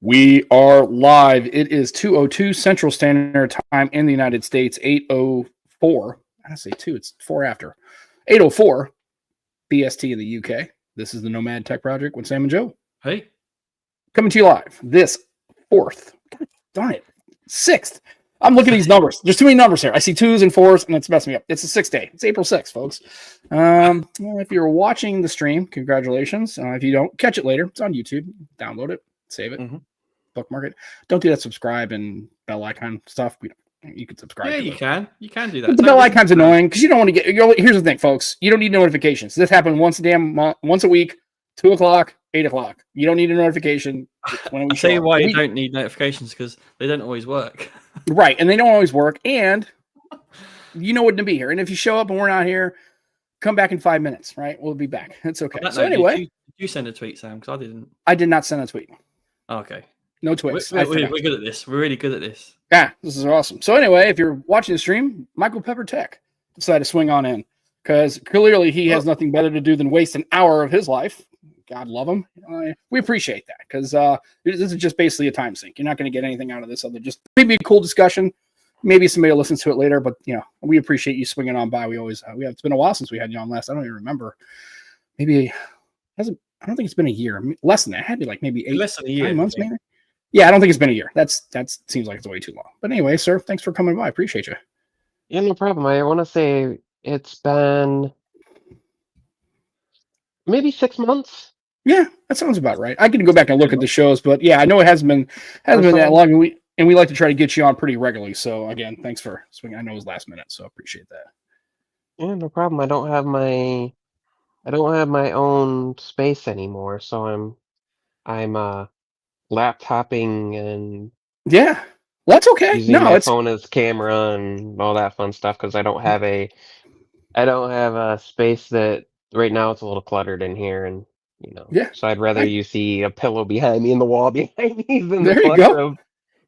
We are live. It is 2:02 Central Standard Time in the United States, 8:04. I say 2, it's 4 after. 8:04 BST in the UK. This is the Nomad Tech Project with Sam and Joe. Hey. Coming to you live this 4th. God darn it. 6th. I'm looking at these numbers. There's too many numbers here. I see 2s and 4s, and it's messing me up. It's the 6th day. It's April 6th, folks. If you're watching the stream, congratulations. If you don't, catch it later. It's on YouTube. Download it. Save it. Bookmark it. Don't do that subscribe and bell icon stuff. You can subscribe. Yeah, you can. You can do that. The bell icon's annoying because you don't want to get. Here's the thing, folks. You don't need notifications. This happens once a week, 2 o'clock, 8 o'clock. You don't need a notification. I'll tell you why you don't need notifications, because they don't always work. Right, and they don't always work, and you know what to be here. And if you show up and we're not here, come back in 5 minutes. Right, we'll be back. It's okay. So anyway, did you send a tweet, Sam? Because I didn't. I did not send a tweet. Okay. No tweets. We're good at this. We're really good at this. Yeah, this is awesome. So anyway, if you're watching the stream, Michael Pepper Tech decided to swing on in because clearly he has nothing better to do than waste an hour of his life. God love him. We appreciate that because this is just basically a time sink. You're not going to get anything out of this other just maybe a cool discussion. Maybe somebody listens to it later, but we appreciate you swinging on by. We always it's been a while since we had you on last. I don't even remember. Maybe I don't think it's been a year. Less than that. It had to be like maybe 8 less than a year, 9 months maybe. Yeah, I don't think it's been a year. That seems like it's way too long. But anyway, sir, thanks for coming by. I appreciate you. Yeah, no problem. I want to say it's been maybe 6 months. Yeah, that sounds about right. I can go back and look at the shows, but yeah, I know it hasn't been that long. And we like to try to get you on pretty regularly. So again, thanks for swinging. I know it was last minute, so I appreciate that. Yeah, no problem. I don't have my own space anymore, so I'm laptopping and yeah, well, that's okay. using my phone as camera and all that fun stuff because I don't have a space that right now. It's a little cluttered in here, and so I'd rather you see a pillow behind me and the wall behind me than the clutter of.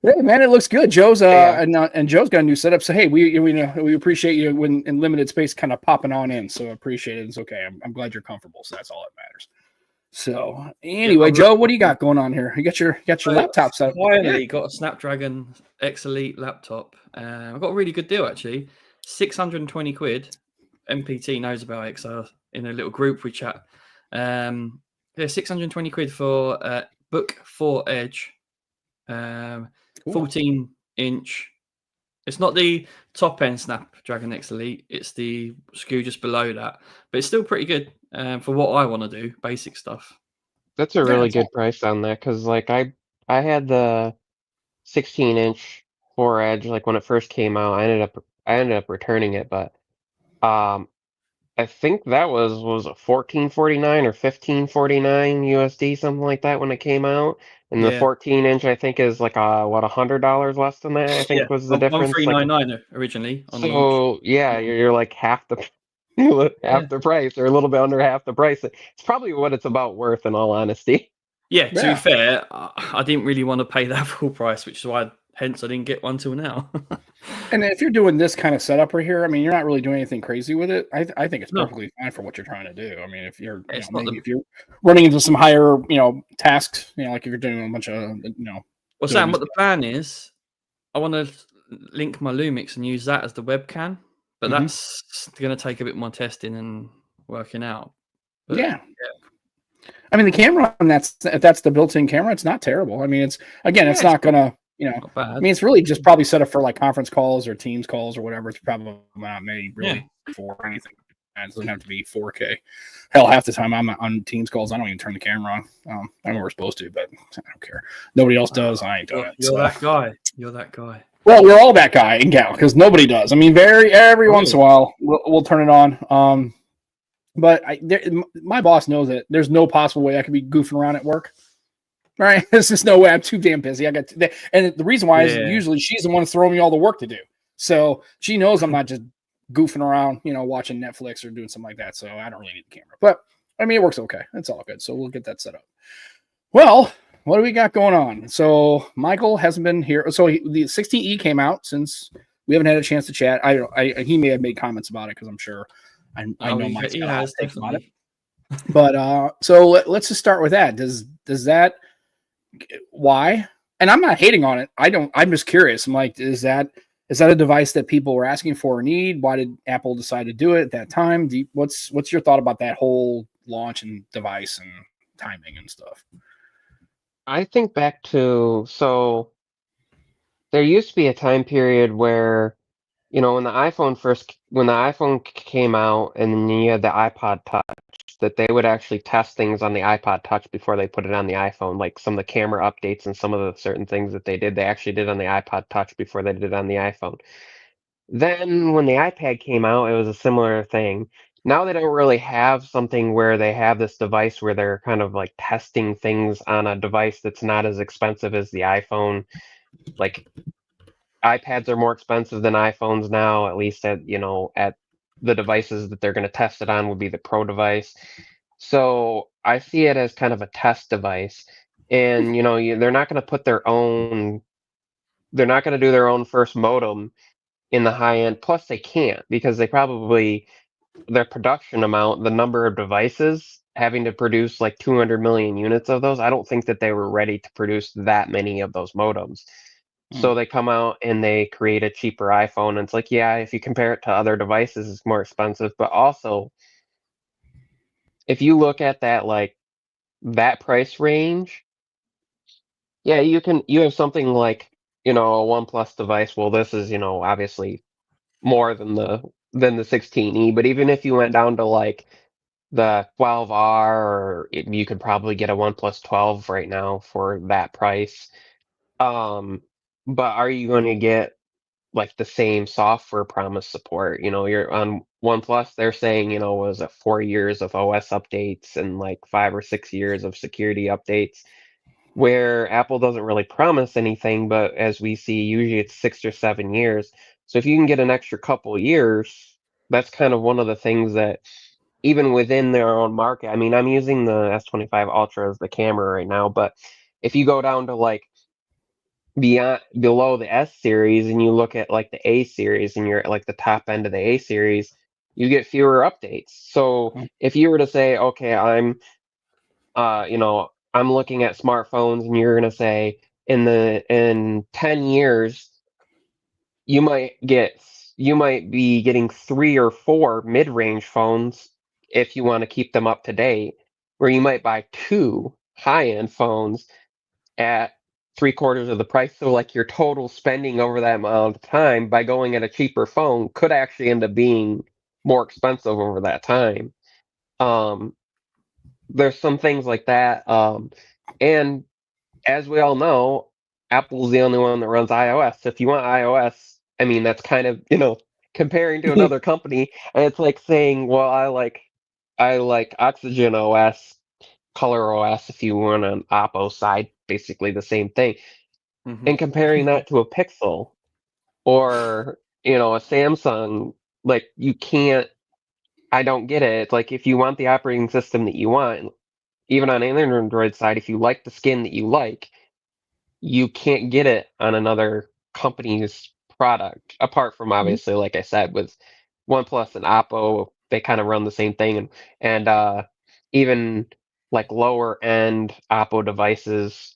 Hey man, it looks good. Joe's and Joe's got a new setup. So hey, we appreciate you when in limited space kind of popping on in. So I appreciate it. It's okay. I'm glad you're comfortable. So that's all that matters. So anyway, Joe, what do you got going on here? You got your laptop set up. Finally got a Snapdragon X Elite laptop. I got a really good deal actually. 620 quid. MPT knows about it, so in a little group we chat. 620 quid for Book 4 Edge. 14-inch. It's not the top end Snapdragon X Elite. It's the SKU just below that, but it's still pretty good for what I want to do. Basic stuff. That's a really good price on that because, like, I had the 16-inch 4 Edge. Like when it first came out, I ended up returning it, but I think that was it $14.49 or $15.49 USD, something like that when it came out. And the 14-inch, I think, is like $100 less than that. I think was the difference. $13.99 originally. On so launch. Yeah, you're like half the price, or a little bit under half the price. It's probably what it's about worth, in all honesty. Yeah, to be fair, I didn't really want to pay that full price, which is why hence I didn't get one till now. And if you're doing this kind of setup right here, I mean, you're not really doing anything crazy with it. I think it's perfectly fine for what you're trying to do. I mean, if you're if you're running into some higher tasks, like if you're doing a bunch of Well, Sam, what the plan is, I want to link my Lumix and use that as the webcam, but that's going to take a bit more testing and working out. But, yeah. I mean, the camera on if that's the built-in camera, it's not terrible. I mean, it's not gonna. I mean, it's really just probably set up for like conference calls or Teams calls or whatever. It's probably not made really for anything. It doesn't have to be 4K. Hell, half the time I'm on Teams calls, I don't even turn the camera on. I know we're supposed to, but I don't care. Nobody else does. I ain't doing it. You're that guy. You're that guy. Well, we're all that guy and gal because nobody does. I mean, every once in a while we'll turn it on. But my boss knows that there's no possible way I could be goofing around at work. Right? There's just no way. I'm too damn busy. And the reason why is usually she's the one throwing me all the work to do. So she knows I'm not just goofing around, watching Netflix or doing something like that. So I don't really need the camera. But I mean, it works okay. It's all good. So we'll get that set up. Well, what do we got going on? So Michael hasn't been here. So the 16E came out since we haven't had a chance to chat. He may have made comments about it because I'm sure I know Mike's got a lot of things about it. But so let's just start with that. Does that Why? And I'm not hating on it. I'm just curious. I'm like, is that a device that people were asking for or need? Why did Apple decide to do it at that time? What's your thought about that whole launch and device and timing and stuff? I think back to, so there used to be a time period where, when when the iPhone came out, and then you had the iPod Touch, that they would actually test things on the iPod Touch before they put it on the iPhone, like some of the camera updates and some of the certain things that they actually did on the iPod Touch before they did it on the iPhone. Then when the iPad came out, it was a similar thing. Now they don't really have something where they have this device where they're kind of like testing things on a device that's not as expensive as the iPhone. Like iPads are more expensive than iPhones now, at least at the devices that they're going to test it on would be the Pro device. So I see it as kind of a test device. And they're not going to they're not going to do their own first modem in the high end. Plus, they can't because their production amount, the number of devices having to produce like 200 million units of those, I don't think that they were ready to produce that many of those modems. So they come out and they create a cheaper iPhone. And it's like, yeah, if you compare it to other devices, it's more expensive. But also, if you look at that price range, yeah, you have something like, a OnePlus device. Well, this is, obviously more than the 16E, but even if you went down to like the 12R, or you could probably get a OnePlus 12 right now for that price. But are you going to get like the same software promise support? You're on OnePlus, they're saying, was it 4 years of OS updates and like 5 or 6 years of security updates, where Apple doesn't really promise anything, but as we see, usually it's 6 or 7 years. So if you can get an extra couple years, that's kind of one of the things that even within their own market. I mean, I'm using the S25 Ultra as the camera right now, but if you go down to like below the S series and you look at like the A series and you're at like the top end of the A series, you get fewer updates. So if you were to say, okay, I'm looking at smartphones, and you're gonna say in 10 years you might be getting 3 or 4 mid-range phones if you want to keep them up to date, where you might buy 2 high-end phones at 3/4 of the price. So like your total spending over that amount of time by going at a cheaper phone could actually end up being more expensive over that time. Um, there's some things like that. And as we all know, Apple's the only one that runs iOS. If you want iOS, I mean, that's kind of, comparing to another company, and it's like saying, well, I like Oxygen OS, Color OS, if you want an Oppo side, basically the same thing. And comparing that to a Pixel or, a Samsung, like you can't, I don't get it. It's like if you want the operating system that you want, even on an Android side, if you like the skin that you like, you can't get it on another company's product, apart from obviously, like I said, with OnePlus and Oppo, they kind of run the same thing, and even like lower end Oppo devices,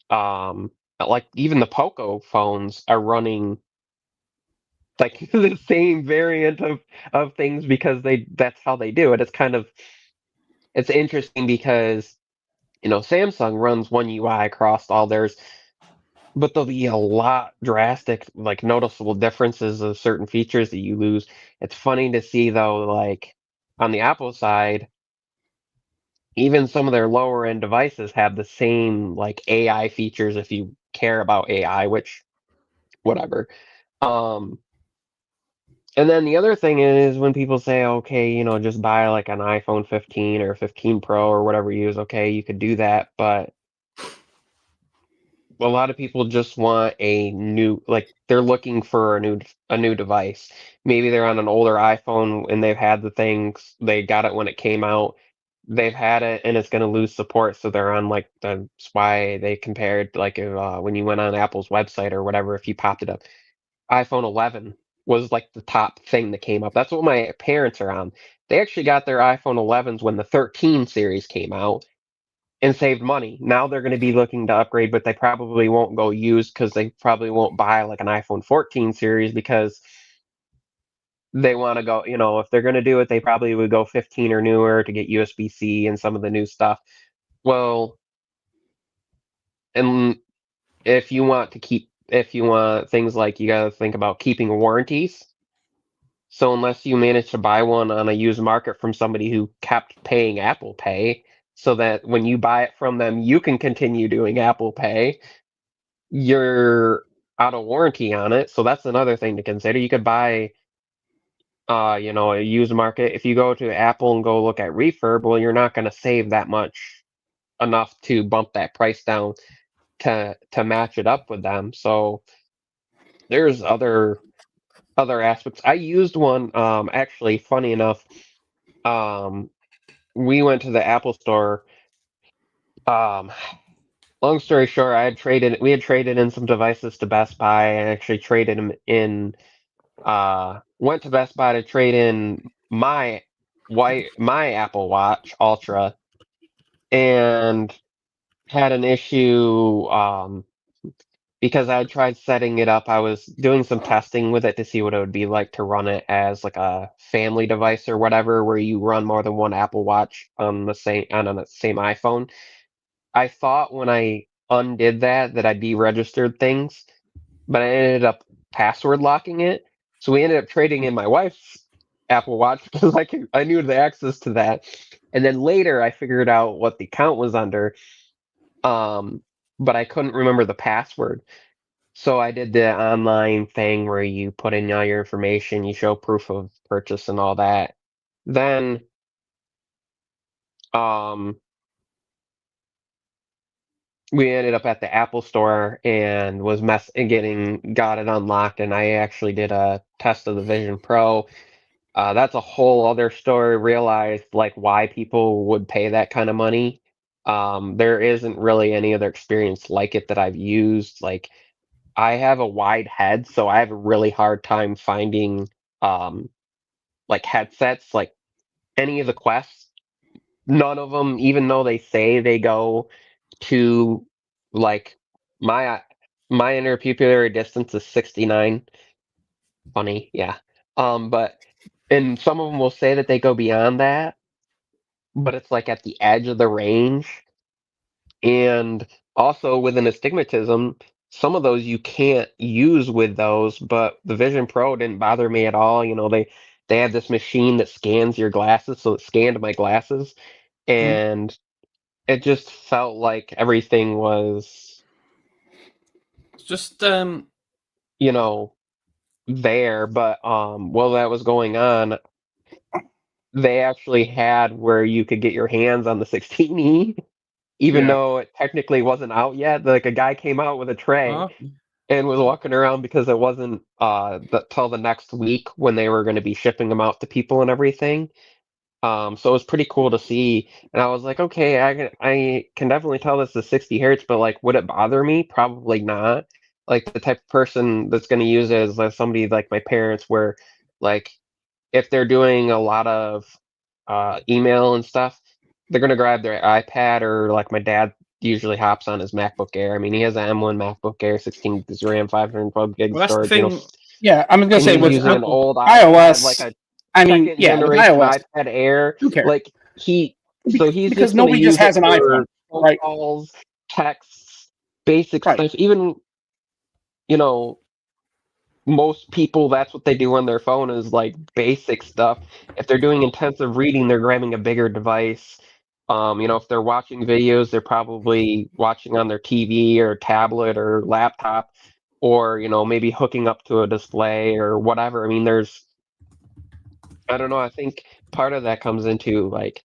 like even the Poco phones are running like the same variant of things because that's how they do it. It's interesting because Samsung runs one UI across all theirs, but there'll be a lot drastic, like noticeable differences of certain features that you lose. It's funny to see though, like on the Apple side, even some of their lower end devices have the same like AI features if you care about AI, which whatever. Um, and then the other thing is when people say, okay, just buy like an iPhone 15 or 15 Pro or whatever you use, okay, you could do that, but a lot of people just want like they're looking for a new device. Maybe they're on an older iPhone and they've had the things, they got it when it came out. They've had it and it's going to lose support, so they're on like that's why they compared like when you went on Apple's website or whatever, if you popped it up, iPhone 11 was like the top thing that came up. That's what my parents are on. They actually got their iPhone 11s when the 13 series came out, and saved money. Now they're going to be looking to upgrade, but they probably won't go used because they probably won't buy like an iPhone 14 series because they want to go, if they're going to do it, they probably would go 15 or newer to get USB-C and some of the new stuff. Well, and if you want things like, you got to think about keeping warranties. So unless you manage to buy one on a used market from somebody who kept paying Apple Pay, so that when you buy it from them, you can continue doing Apple Pay, you're out of warranty on it. So that's another thing to consider. You could buy, a used market. If you go to Apple and go look at refurb, well, you're not going to save that much enough to bump that price down to match it up with them. So there's other aspects. I used one, actually, funny enough. We went to the Apple store. Um, Long story short, we had traded in some devices to Best Buy and actually traded them in. Went to Best Buy to trade in my Apple Watch Ultra and had an issue. Because I tried setting it up. I was doing some testing with it to see what it would be like to run it as like a family device or whatever, where you run more than one Apple Watch on the same iPhone. I thought when I undid that I'd deregistered things, but I ended up password locking it. So we ended up trading in my wife's Apple Watch because I knew the access to that. And then later I figured out what the account was under, but I couldn't remember the password. So I did the online thing where you put in all your information, you show proof of purchase and all that. Then, we ended up at the Apple store and got it unlocked, and I actually did a test of the Vision Pro. That's a whole other story. Realized like why people would pay that kind of money. There isn't really any other experience like it that I've used. Like, I have a wide head, so I have a really hard time finding like headsets, like any of the Quests. None of them, even though they say they go to like my my interpupillary distance is 69. Funny, yeah. But and some of them will say that they go beyond that, but it's like at the edge of the range. And also within astigmatism, some of those you can't use with those, but the Vision Pro didn't bother me at all. They have this machine that scans your glasses, so it scanned my glasses, and it just felt like everything was, just there. But while that was going on, they actually had where you could get your hands on the 16E, even Yeah. though it technically wasn't out yet. Like, a guy came out with a tray and was walking around because it wasn't till the next week when they were going to be shipping them out to people and everything. So it was pretty cool to see, and I was like, okay, I can definitely tell this is 60 hertz, but like, would it bother me? Probably not. Like, the type of person that's going to use it is like somebody like my parents, where like if they're doing a lot of email and stuff, they're going to grab their iPad, or like my dad usually hops on his MacBook Air. I mean, he has an M1 MacBook Air, 16 gigs RAM, 512 gig Well, that's the storage. thing. Yeah, I'm gonna And say he's with using an old iOS, iPad, like a I mean, second yeah, with generation iOS, iPad Air. who cares? Like, he's Because just going to nobody just use it has an iPhone, for phone right? calls, texts, basic Right. stuff. Even, you know, most people, that's what they do on their phone, is like basic stuff. If they're doing intensive reading, they're grabbing a bigger device. If they're watching videos, they're probably watching on their TV or tablet or laptop, or maybe hooking up to a display or whatever. I mean, I don't know. I think part of that comes into like,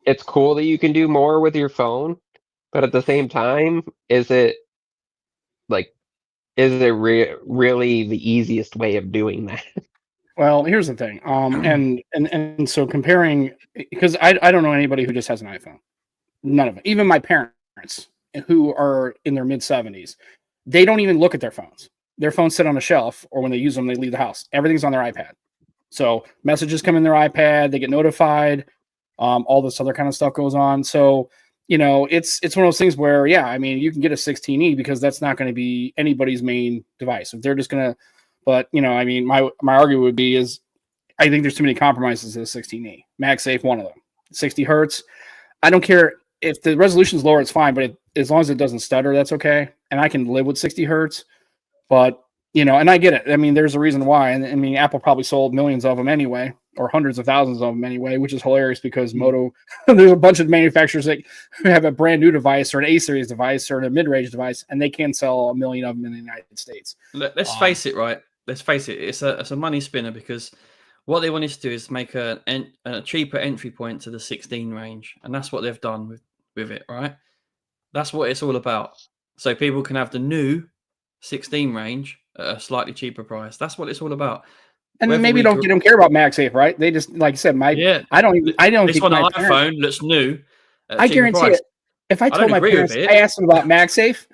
it's cool that you can do more with your phone, but at the same time, like is it really the easiest way of doing that? Well, here's the thing. And so comparing, because I don't know anybody who just has an iPhone. None of them. Even my parents, who are in their mid 70s, they don't even look at their phones. Their phones sit on a shelf, or when they use them, they leave the house. Everything's on their iPad. So messages come in their iPad, they get notified. All this other kind of stuff goes on. So it's one of those things where, yeah, I mean, you can get a 16E because that's not going to be anybody's main device. If they're just going to, but I mean, my argument would be is I think there's too many compromises to the 16E. MagSafe, one of them. 60 hertz. I don't care if the resolution's lower, it's fine, but as long as it doesn't stutter, that's okay. And I can live with 60 hertz. But and I get it. I mean, there's a reason why. And I mean, Apple probably sold millions of them anyway, or hundreds of thousands of them anyway, which is hilarious because Moto, there's a bunch of manufacturers that have a brand new device or an A series device or a mid-range device, and they can sell 1 million of them in the United States. Let's face it, right? Let's face it. It's a money spinner because what they wanted to do is make a cheaper entry point to the 16 range, and that's what they've done with it, right? That's what it's all about. So people can have the new 16 range at a slightly cheaper price. That's what it's all about. And whether maybe don't care about MagSafe, right? They just, like I said, I don't this one on iPhone looks new. I guarantee it. If I told my parents, I asked them about MagSafe,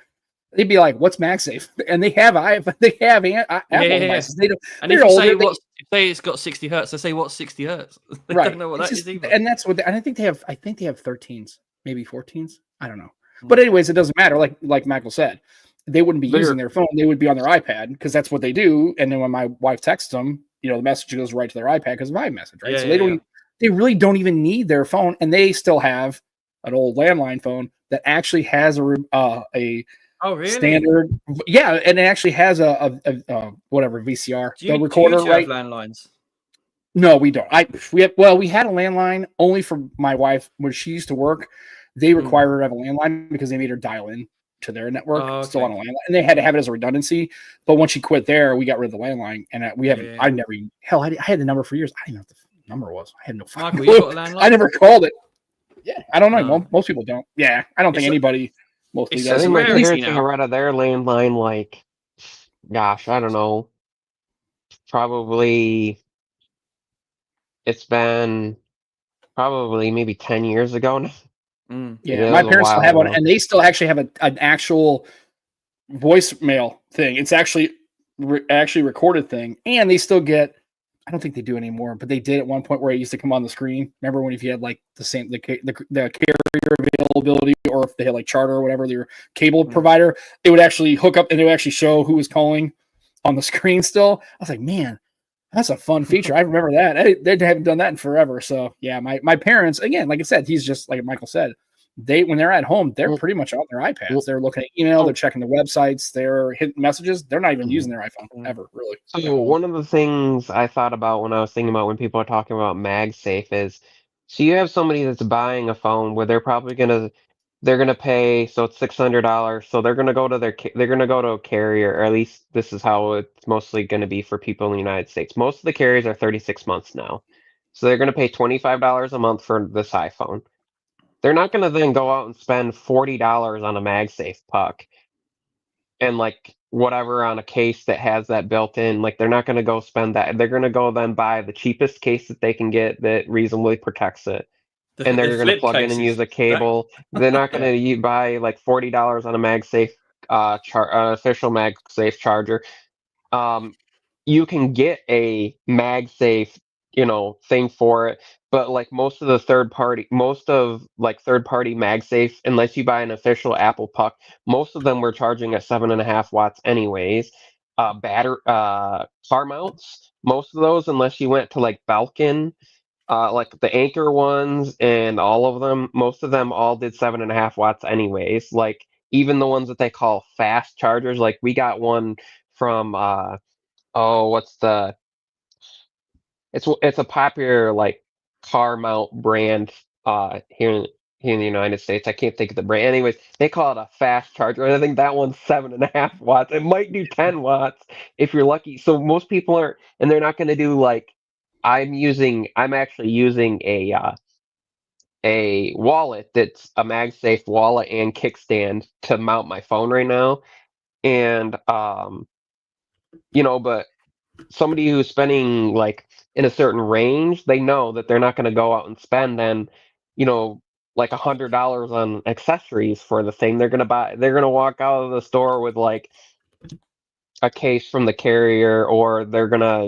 they'd be like, "What's MagSafe?" And they have Apple devices. They don't. And if you say it's got 60 hertz, they say what's 60 hertz. They right. don't know what that is either. And that's what. And I think they have 13s, maybe 14s. I don't know. But anyways, it doesn't matter. Like Michael said, they wouldn't be using their phone. They would be on their iPad because that's what they do. And then when my wife texts them, the message goes right to their iPad because of my message, right? So they really don't even need their phone, and they still have an old landline phone that actually has a standard, and it actually has a whatever VCR recorder, right? Have landlines? No, we don't. We had a landline only for my wife when she used to work. They required her to have a landline because they made her dial in to their network, still on a landline, and they had to have it as a redundancy. But once she quit there, we got rid of the landline, and we haven't. I never. Hell, I had the number for years. I didn't know what the number was. I had no fucking clue. I never called it. Yeah, I don't know. No. Most people don't. Yeah, I don't think anybody. Mostly does. I think my parents got rid of their landline. Like, gosh, I don't know. Probably. It's been probably maybe 10 years ago now. Yeah, my parents still have one, and they still actually have an actual voicemail thing. It's actually recorded thing, and they still get. I don't think they do anymore, but they did at one point where it used to come on the screen. Remember when if you had like the carrier availability, or if they had like Charter or whatever their cable provider, it would actually hook up and it would actually show who was calling on the screen. Still, I was like, man. That's a fun feature. I remember that. They haven't done that in forever. So yeah, my parents, again, like I said, he's just like Michael said, when they're at home, they're pretty much on their iPads. They're looking at email, they're checking the websites, they're hitting messages. They're not even using their iPhone ever, really. So one of the things I thought about when I was thinking about when people are talking about MagSafe is, so you have somebody that's buying a phone where they're gonna pay, so it's $600. So they're gonna go to a carrier, or at least this is how it's mostly gonna be for people in the United States. Most of the carriers are 36 months now, so they're gonna pay $25 a month for this iPhone. They're not gonna then go out and spend $40 on a MagSafe puck and like whatever on a case that has that built in. Like they're not gonna go spend that. They're gonna go then buy the cheapest case that they can get that reasonably protects it. And they're going to plug in and use a cable. They're not going to buy like $40 on a MagSafe, official MagSafe charger. You can get a MagSafe, thing for it, but like most of third party MagSafe, unless you buy an official Apple puck, most of them were charging at 7.5 watts anyways. Car mounts, most of those, unless you went to like Belkin. Like the Anchor ones and all of them, most of them all did 7.5 watts anyways. Like even the ones that they call fast chargers, like we got one from it's a popular like car mount brand here in the United States. I can't think of the brand. Anyways, they call it a fast charger, and I think that one's 7.5 watts. It might do 10 watts if you're lucky. So most people aren't, and they're not going to do like. I'm actually using a wallet that's a MagSafe wallet and kickstand to mount my phone right now. And but somebody who's spending like in a certain range, they know that they're not going to go out and spend then, like $100 on accessories for the thing. They're gonna walk out of the store with like a case from the carrier, or they're gonna,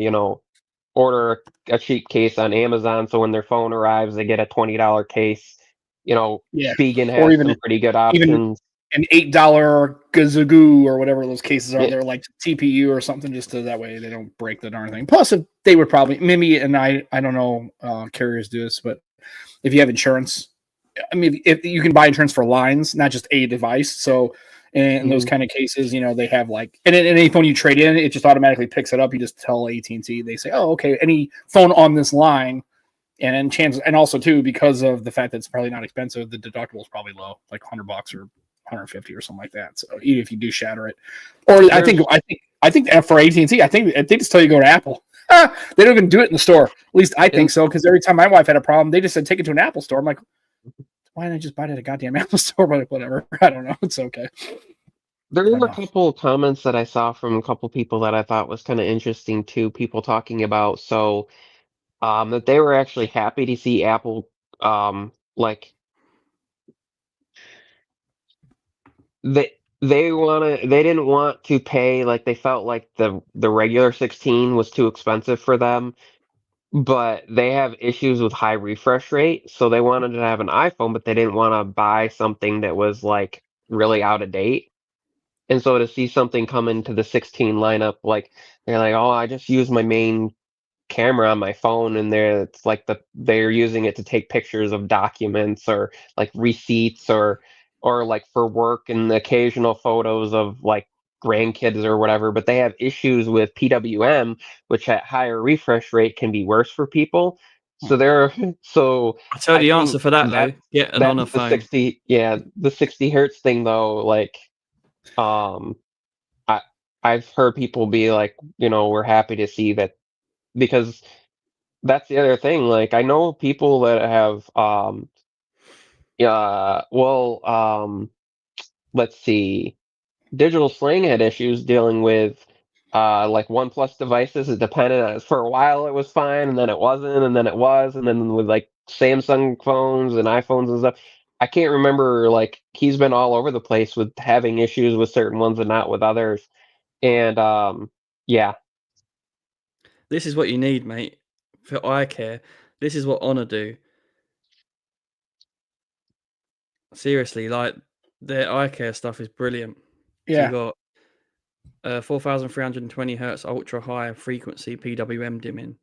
order a cheap case on Amazon, so when their phone arrives, they get a $20 case Yeah. Spigen Or has even some pretty good even options. an $8 Gazagoo or whatever those cases are. Yeah. They're like TPU or something, just so that way they don't break the darn thing. Plus, if they would probably Mimi and I don't know, carriers do this, but if you have insurance, I mean, if you can buy insurance for lines, not just a device. So in those kind of cases, they have like, and any phone you trade in, it just automatically picks it up. You just tell AT&T, they say, oh, okay, any phone on this line. And then chances, and also too, because of the fact that it's probably not expensive, the deductible is probably low, like $100 or 150 or something like that. So even if you do shatter it, or I think for AT&T, I think they just tell you to go to Apple. They don't even do it in the store. At least I think so, because every time my wife had a problem, they just said take it to an Apple store. I'm like, why didn't I just buy it at a goddamn Apple store? But whatever, I don't know. It's okay. There were a couple of comments that I saw from a couple people that I thought was kind of interesting too. People talking about that they were actually happy to see Apple like they didn't want to pay, like they felt like the regular 16 was too expensive for them, but they have issues with high refresh rate, so they wanted to have an iPhone, but they didn't want to buy something that was like really out of date. And so to see something come into the 16 lineup, like they're like, oh, I just use my main camera on my phone, and it's like they're using it to take pictures of documents or like receipts or like for work and the occasional photos of like grandkids or whatever, but they have issues with PWM, which at higher refresh rate can be worse for people. So I tell I the think answer for that though. Get an that's Honor the phone. 60 hertz thing though, like um I I've heard people be like, we're happy to see that, because that's the other thing. Like I know people that have let's see. Digital Sling had issues dealing with like OnePlus devices. It depended on, for a while it was fine, and then it wasn't, and then it was, and then with like Samsung phones and iPhones and stuff. I can't remember, like he's been all over the place with having issues with certain ones and not with others. And yeah. This is what you need, mate. For eye care, this is what Honor do. Seriously, like their eye care stuff is brilliant. So Yeah. you got 4,320 hertz ultra high frequency PWM dimming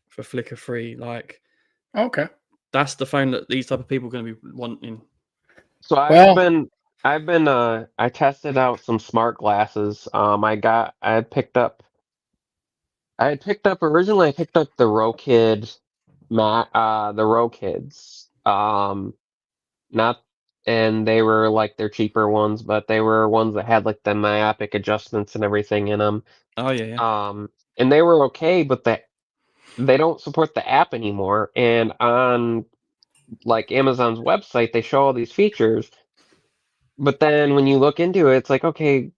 for flicker free. Like, Okay. that's the phone that these type of people are going to be wanting. So I tested out some smart glasses. Originally I picked up the Rokid the Rokids. Not and they were like their cheaper ones, but they were ones that had like the myopic adjustments and everything in them. Oh yeah. And they were okay, but they don't support the app anymore. And on like Amazon's website, they show all these features, but then when you look into it, it's like, okay,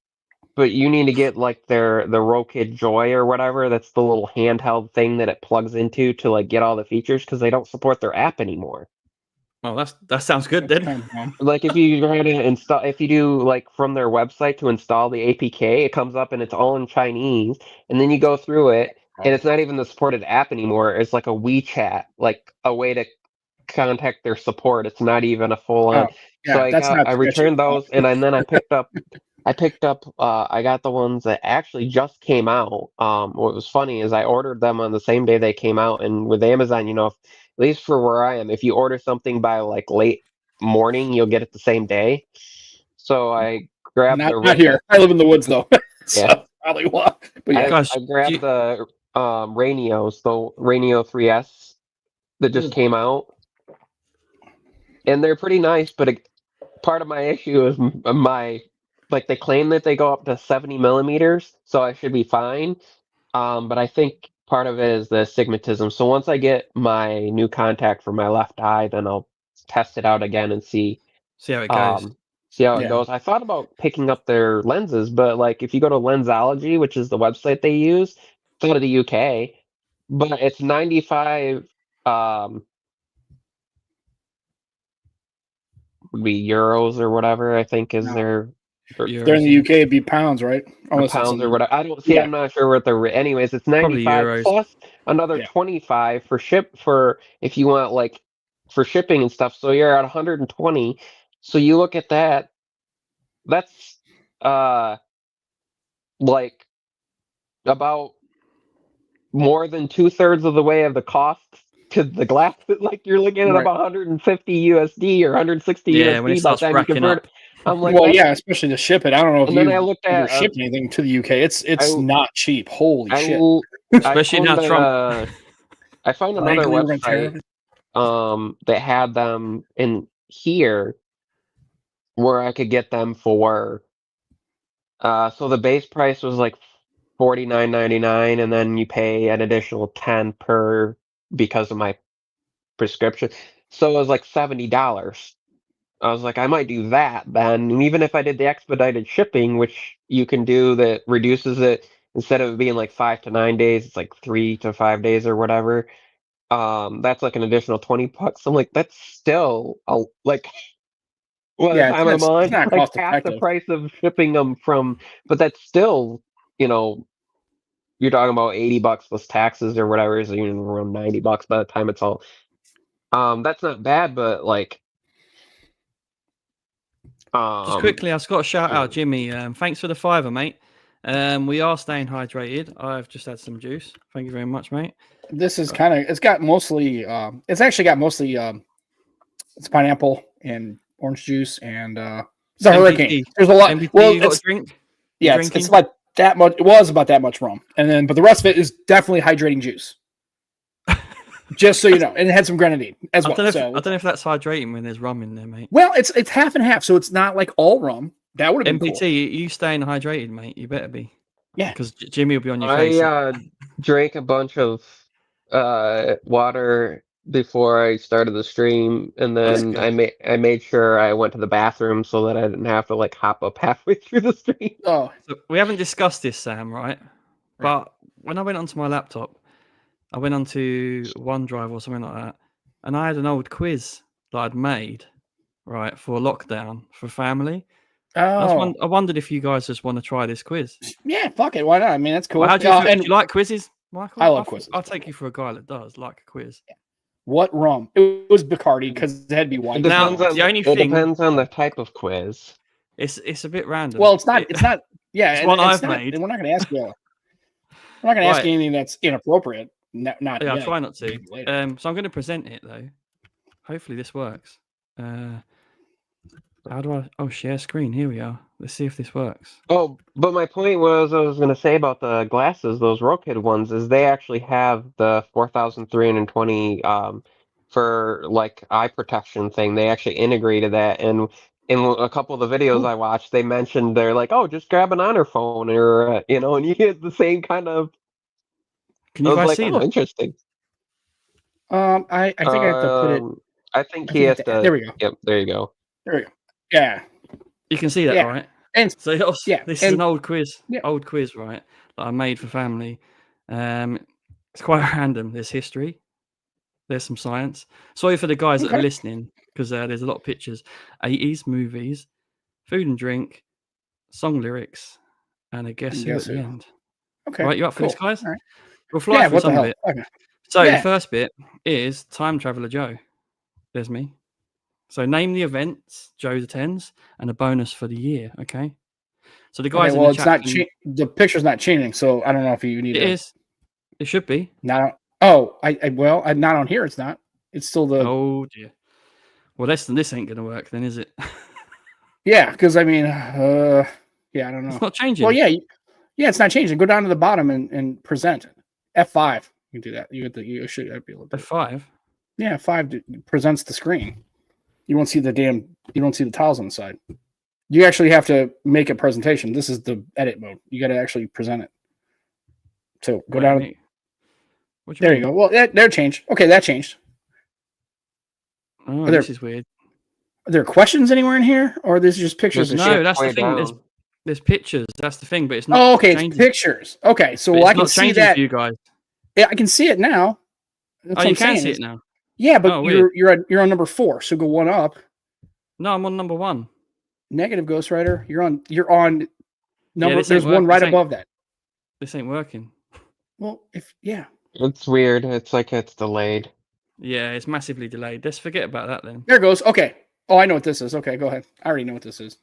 but you need to get like the Rokid Joy or whatever. That's the little handheld thing that it plugs into to like get all the features, because they don't support their app anymore. Well, that sounds good then. Kind of dumb. Like if you try to install, if you do like from their website to install the APK, it comes up and it's all in Chinese, and then you go through it, and it's not even the supported app anymore. It's like a WeChat, like a way to contact their support. It's not even a full on. Oh, yeah, So that's not I sketchy. returned those, and then I got the ones that actually just came out. What was funny is I ordered them on the same day they came out, and with Amazon, at least for where I am, if you order something by like late morning, you'll get it the same day. So I grabbed Not here. I live in the woods though. So Yeah. probably what. But yeah. Guys, I grabbed the Ranios, the Ranio 3S that just came out, and they're pretty nice. But part of my issue is like they claim that they go up to 70 millimeters, so I should be fine. But I think part of it is the astigmatism. So once I get my new contact for my left eye, then I'll test it out again and see see how it goes. it goes. I thought about picking up their lenses, but like if you go to Lensology, which is the website they use, it's out of the UK, but it's 95 would be euros or whatever, I think is No. their If they're in the UK, it'd be pounds, right? Unless pounds or it's whatever. I don't see. Yeah. I'm not sure what anyways, it's Probably 95 euros. plus another Yeah. 25 for if you want like for shipping and stuff. So you're at 120. So you look at that. That's like about more than 2/3 of the way of the cost to the glass. Like you're looking at Right. about 150 USD or 160 Yeah, when it USD by the starts time you racking convert up. it. I'm like, Well, that's, yeah, especially to ship it. I don't know if and then I looked you're at shipped anything to the UK. It's not cheap. Holy I, shit! l- I Especially now found Trump. I found another Legally, we're gonna website tear. that had them in here where I could get them for so the base price was like $49.99, and then you pay an additional 10 per because of my prescription. So it was like $70. I was like, I might do that then. And even if I did the expedited shipping, which you can do that reduces it instead of it being like 5 to 9 days, it's like 3 to 5 days or whatever. That's like an additional $20. I'm like, that's still like by the Yeah, time I'm it's on, not like cost half the effective. price of shipping them from, but that's still, you're talking about $80 plus taxes or whatever is even around $90 by the time it's all. That's not bad, but like, Just quickly, I've got a shout yeah. out, Jimmy. Thanks for the $5, mate. We are staying hydrated. I've just had some juice. Thank you very much, mate. This is kind of. It's got mostly. It's actually got mostly. It's pineapple and orange juice and it's a MPT. hurricane. There's a lot. MPT, Well, you got it's a drink? yeah, it's about that much. It was about that much rum, and then but the rest of it is definitely hydrating juice. Just so you know, and it had some grenadine as well. I don't know if that's hydrating when there's rum in there, mate. Well, it's half and half, so it's not like all rum. That would have been MPT, cool. you staying hydrated, mate. You better be. Yeah, because Jimmy will be on your case. I drank a bunch of water before I started the stream, and then I made sure I went to the bathroom so that I didn't have to like hop up halfway through the stream. Oh, so we haven't discussed this, Sam, right? But when I went onto my laptop, I went onto OneDrive or something like that, and I had an old quiz that I'd made, right, for lockdown for family. Oh, I wondered if you guys just want to try this quiz. Yeah, fuck it. Why not? I mean, that's cool. Well, do you like quizzes, Michael? I love quizzes. I'll take you for a guy that does like a quiz. What rum? It was Bacardi because it had to be white. It depends on the type of quiz. It's a bit random. Well, it's not. Yeah, it's what I've made. And we're not going to ask you. We're not going to ask you anything that's inappropriate. Not. Yeah, I'll try not to. So I'm going to present it though. Hopefully this works. How do I? Oh, share screen. Here we are. Let's see if this works. Oh, but my point was, I was going to say about the glasses, those Rokid ones, is they actually have the 4,320 for like eye protection thing. They actually integrated that, and in a couple of the videos I watched, they mentioned they're like, oh, just grab an honor phone, or and you get the same kind of. Can you guys see that? Interesting. I think I have to put it. I think he has to. There we go. Yep, there you go. There we go. Yeah. You can see that, right? And so this is an old quiz. Old quiz, right? That I made for family. It's quite random. There's history. There's some science. Sorry for the guys that are listening, because there's a lot of pictures. 80s movies, food and drink, song lyrics, and a guess who at the end. Okay. Right, you up for this, guys? All right. We'll fly through some of it. Okay. So the first bit is Time Traveler Joe. There's me. So name the events Joe attends and a bonus for the year. Okay. So the guys in the chat. The picture's not changing, so I don't know if you need. It is. It should be. Not. Oh, not on here. It's not. It's still the. Oh dear. Well, this ain't gonna work then, is it? Yeah, because I mean, I don't know. It's not changing. Well, yeah, it's not changing. Go down to the bottom and present it. F5. You can do that. You should be able to. F5. Yeah, 5 presents the screen. You won't see the tiles on the side. You actually have to make a presentation. This is the edit mode. You got to actually present it. So go down. There you go. Well, that changed. Okay, that changed. Oh, this is weird. Are there questions anywhere in here, or this is just pictures? No, that's the thing. There's pictures. That's the thing, but it's not. Oh, okay, it's pictures. Okay, so I can see that. For you guys. Yeah, I can see it now. That's you can see it now. Yeah, but you're on number 4, so go one up. No, I'm on number 1. Negative Ghost Rider. You're on number. There's one right above that. This ain't working. Well, it's weird. It's like it's delayed. Yeah, it's massively delayed. Let's forget about that then. There it goes. Okay. Oh, I know what this is. Okay, go ahead. I already know what this is.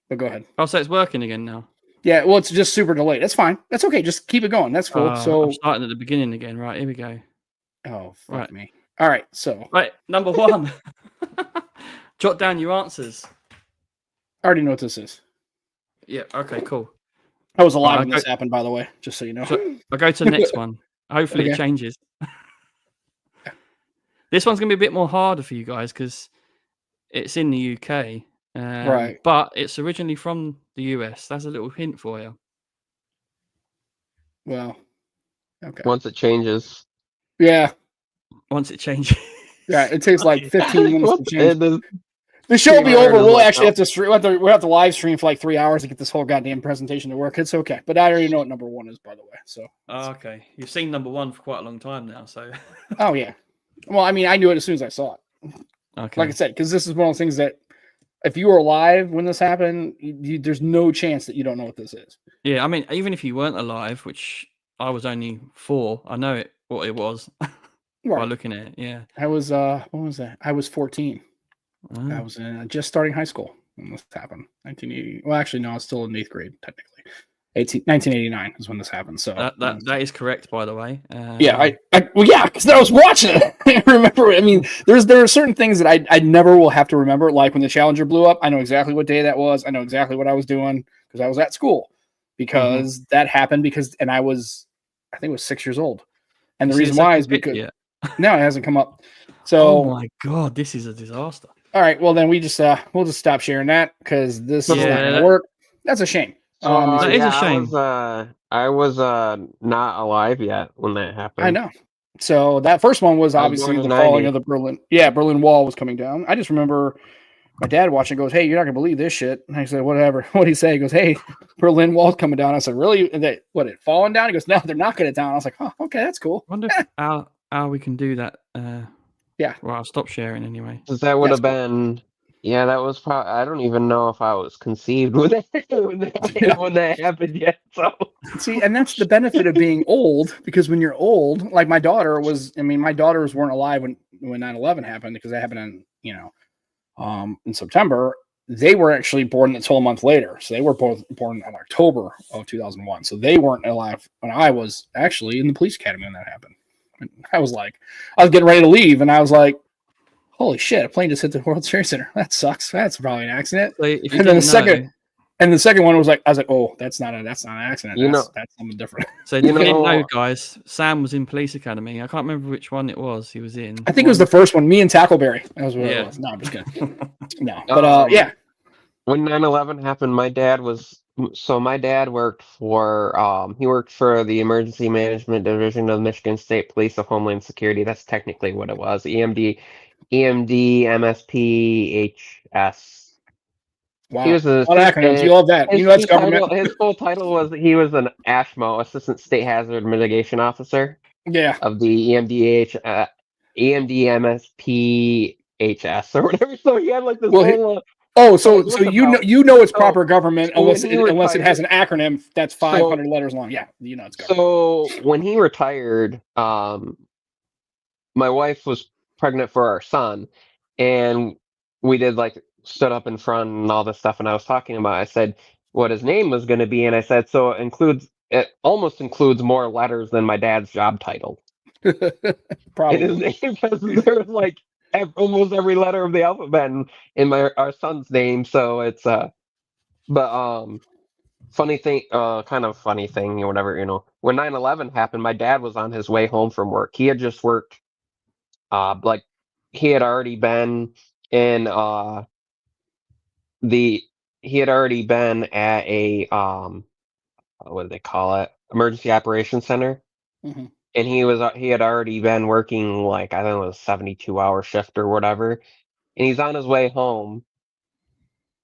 But go ahead. Oh, so it's working again now. Yeah, well, it's just super delayed. That's fine. That's okay. Just keep it going. That's cool. So I'm starting at the beginning again. Right, here we go. oh, fuck Right. me. All right, so Right, number 1. Jot down your answers. I already know what this is. Yeah, okay, cool. I was alive Alright, when this happened, by the way, just so you know. So I'll go to the next one. Hopefully Okay. it changes. This one's going to be a bit more harder for you guys because it's in the UK. Right. But it's originally from the US. That's a little hint for you. Well, okay. Once it changes. Yeah. Once it changes. Yeah, it takes like 15 minutes to change. It is- The show will be Iron over. is We'll like, actually nope. have to stream. We'll have to live stream for like 3 hours to get this whole goddamn presentation to work. It's okay. But I already know what number 1 is, by the way. So. Oh, okay. You've seen number 1 for quite a long time now, so. Oh yeah. Well, I mean, I knew it as soon as I saw it. Okay. Like I said, because this is one of those things that if you were alive when this happened, there's no chance that you don't know what this is. Yeah, I mean, even if you weren't alive, which I was only 4, I know what it was by Right. looking at it. Yeah. I was what was that? I was 14. I Oh. was just starting high school when this happened. 1980. Well, actually, no, I was still in 8th grade technically. 1989 is when this happened. So That is correct, by the way. yeah, well, yeah, because I was watching it. I remember. I mean, there are certain things that I never will have to remember. Like when the Challenger blew up, I know exactly what day that was. I know exactly what I was doing because I was at school. Because that happened and I think it was 6 years old. And the reason why is because no, it hasn't come up. So oh my god, this is a disaster. all right, well then we'll just stop sharing that because this is not gonna work. That's a shame. That is a shame. I was not alive yet when that happened. I know. So that first one was I was obviously born the in falling 90. of the Berlin Wall was coming down. I just remember my dad watching goes, "Hey, you're not gonna believe this shit." And I said, "Whatever." What did he say? He goes, "Hey, Berlin Wall's coming down." I said, "Really? It falling down?" He goes, "No, they're knocking it down." I was like, "Oh, okay, that's cool." I wonder if how we can do that. Yeah. Well, I'll stop sharing anyway. Because that would have been, yeah, that was probably. I don't even know if I was conceived when that happened yet. So see, and that's the benefit of being old because when you're old, like my daughters weren't alive when 9/11 happened because that happened in September. They were actually born until a month later. So they were both born in October of 2001. So they weren't alive when I was actually in the police academy when that happened. And I was getting ready to leave and I was like, holy shit, a plane just hit the World Trade Center. That sucks. That's probably an accident. So And then the second one was like, I was like, oh, that's not an accident. That's something different. So if you didn't know, guys, Sam was in police academy. I can't remember which one it was he was in. I think it was the first one, me and Tackleberry. That was what it was. No, I'm just kidding. No. But yeah. When 9/11 happened, my dad worked for the Emergency Management Division of Michigan State Police of Homeland Security. That's technically what it was. EMD MSP HS. Wow. He was a lot of acronyms. You love that. That's government. His full title was he was an ASHMO, Assistant State Hazard Mitigation Officer. Yeah. Of the EMD MSP HS or whatever. So he had like this whole. So you know it's proper government unless it has an acronym that's 500 letters long. Yeah, it's government. So when he retired, my wife was pregnant for our son, and we did stood up in front and all this stuff, and I was talking about. I said what his name was going to be, and I said it almost includes more letters than my dad's job title. Probably. In his name, because there was almost every letter of the alphabet in our son's name. So it's funny thing or whatever, when 9/11 happened, my dad was on his way home from work. He had just worked he had already been in he had already been at a what do they call it, emergency operations center. Mm-hmm. And he had already been working I think it was a 72-hour shift or whatever. And he's on his way home,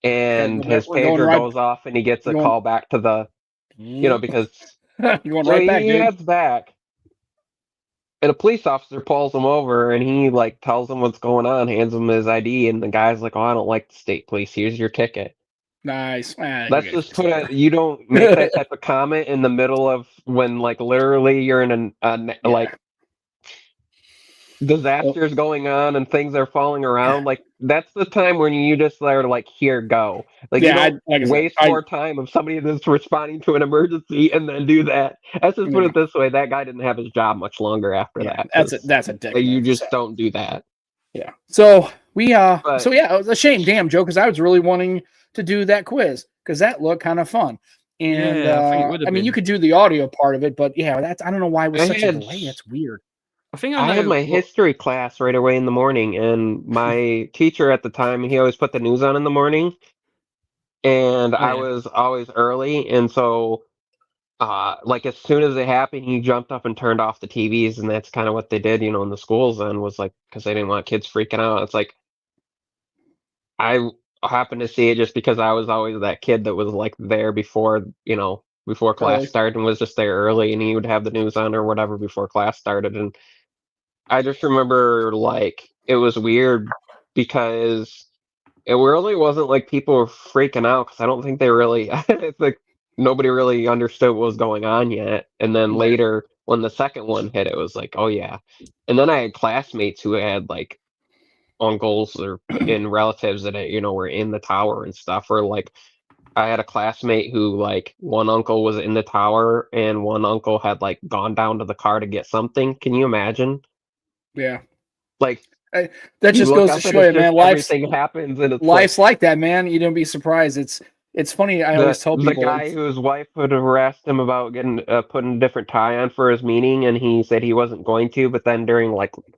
and his pager goes off, and he gets a call back to the, because you're going right back, he heads back, and a police officer pulls him over, and he tells him what's going on, hands him his ID, and the guy's like, "Oh, I don't like the state police. Here's your ticket." Nice. Let's just put you don't make that type of comment in the middle of when literally you're in disasters going on and things are falling around, like that's the time when you just are like, here, go. Like you Yeah, don't like I said, waste more time of somebody that's responding to an emergency and then do that. Let's just put yeah, it this way: that guy didn't have his job much longer after yeah, that that's a because that's a dick you move. So just don't do that. yeah, so But yeah, it was a shame, damn Joe, because I was really wanting to do that quiz because that looked kind of fun. And Yeah, I think it would I have mean, you been. could do the audio part of it, but yeah, that's I don't know why it was I such a had delay. That's weird. I think I I had know my what. history class right away in the morning, and my teacher at the time, he always put the news on in the morning, and Oh I yeah. was always early, and so like as soon as it happened, he jumped up and turned off the TVs, and that's kind of what they did, in the schools then was like because they didn't want kids freaking out. It's like I happened to see it just because I was always that kid that was like there before class Early. started and was just there early, and he would have the news on or whatever before class started, and I just remember like it was weird because it really wasn't like people were freaking out because I don't think they really, it's like nobody really understood what was going on yet. And then Yeah. later, when the second one hit, it was like, oh yeah. And then I had classmates who had like uncles or and relatives that were in the tower and stuff. Or like I had a classmate who like one uncle was in the tower and one uncle had like gone down to the car to get something. Can you imagine? Yeah. Like That you just look goes to up and show it's you, just man. everything happens and it's like Life's like that, man. You don't be surprised. It's funny. I always tell the people, guy whose wife would harassed him about getting putting a different tie on for his meeting, and he said he wasn't going to. But then during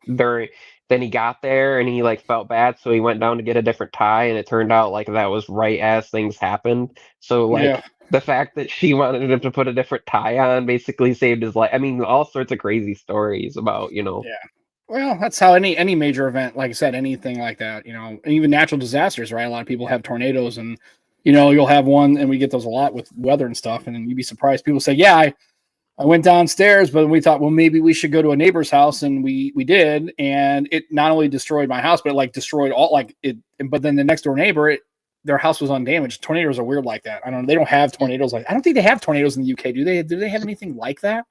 then he got there and he like felt bad, so he went down to get a different tie, and it turned out like that was right as things happened. So yeah, like the fact that she wanted him to put a different tie on basically saved his life. I mean, all sorts of crazy stories about yeah. Well, that's how any major event, like I said, anything like that, and even natural disasters, right? A lot of people have tornadoes, and you'll have one, and we get those a lot with weather and stuff. And then you'd be surprised. People say, "Yeah, I went downstairs, but we thought, well, maybe we should go to a neighbor's house," and we did, and it not only destroyed my house, but it like destroyed all like it. But then the next door neighbor, their house was undamaged. Tornadoes are weird like that. I don't know. They don't have tornadoes like. I don't think they have tornadoes in the UK. Do they? Do they have anything like that?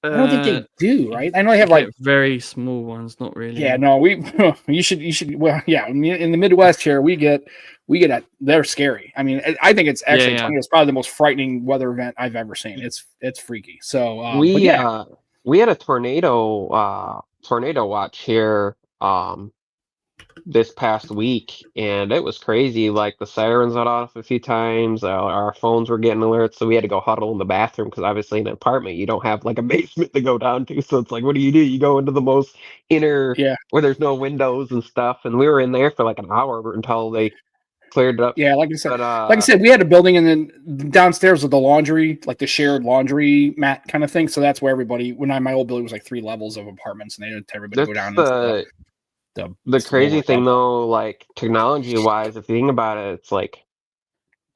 I don't think Uh, they do. Right? I know they you have like. get very small ones, not Yeah, really. no, we you should well, yeah, in the Midwest here we get they're scary. I mean, I think it's Yeah, actually yeah. tornado is probably the most frightening weather event I've ever seen. It's freaky. So, but we yeah, uh we had a tornado watch here this past week, and it was crazy. Like the sirens went off a few times. Our phones were getting alerts, so we had to go huddle in the bathroom because obviously in an apartment you don't have like a basement to go down to. So it's like, what do? You go into the most inner yeah, where there's no windows and stuff. And we were in there for like an hour until they cleared it up. yeah. But Like I said, we had a building, and then downstairs with the laundry, like the shared laundry mat kind of thing. So that's where everybody. My old building was like 3 levels of apartments, and they had everybody go that's down into the the crazy lower thing level. though, like technology wise, if you think about it, it's like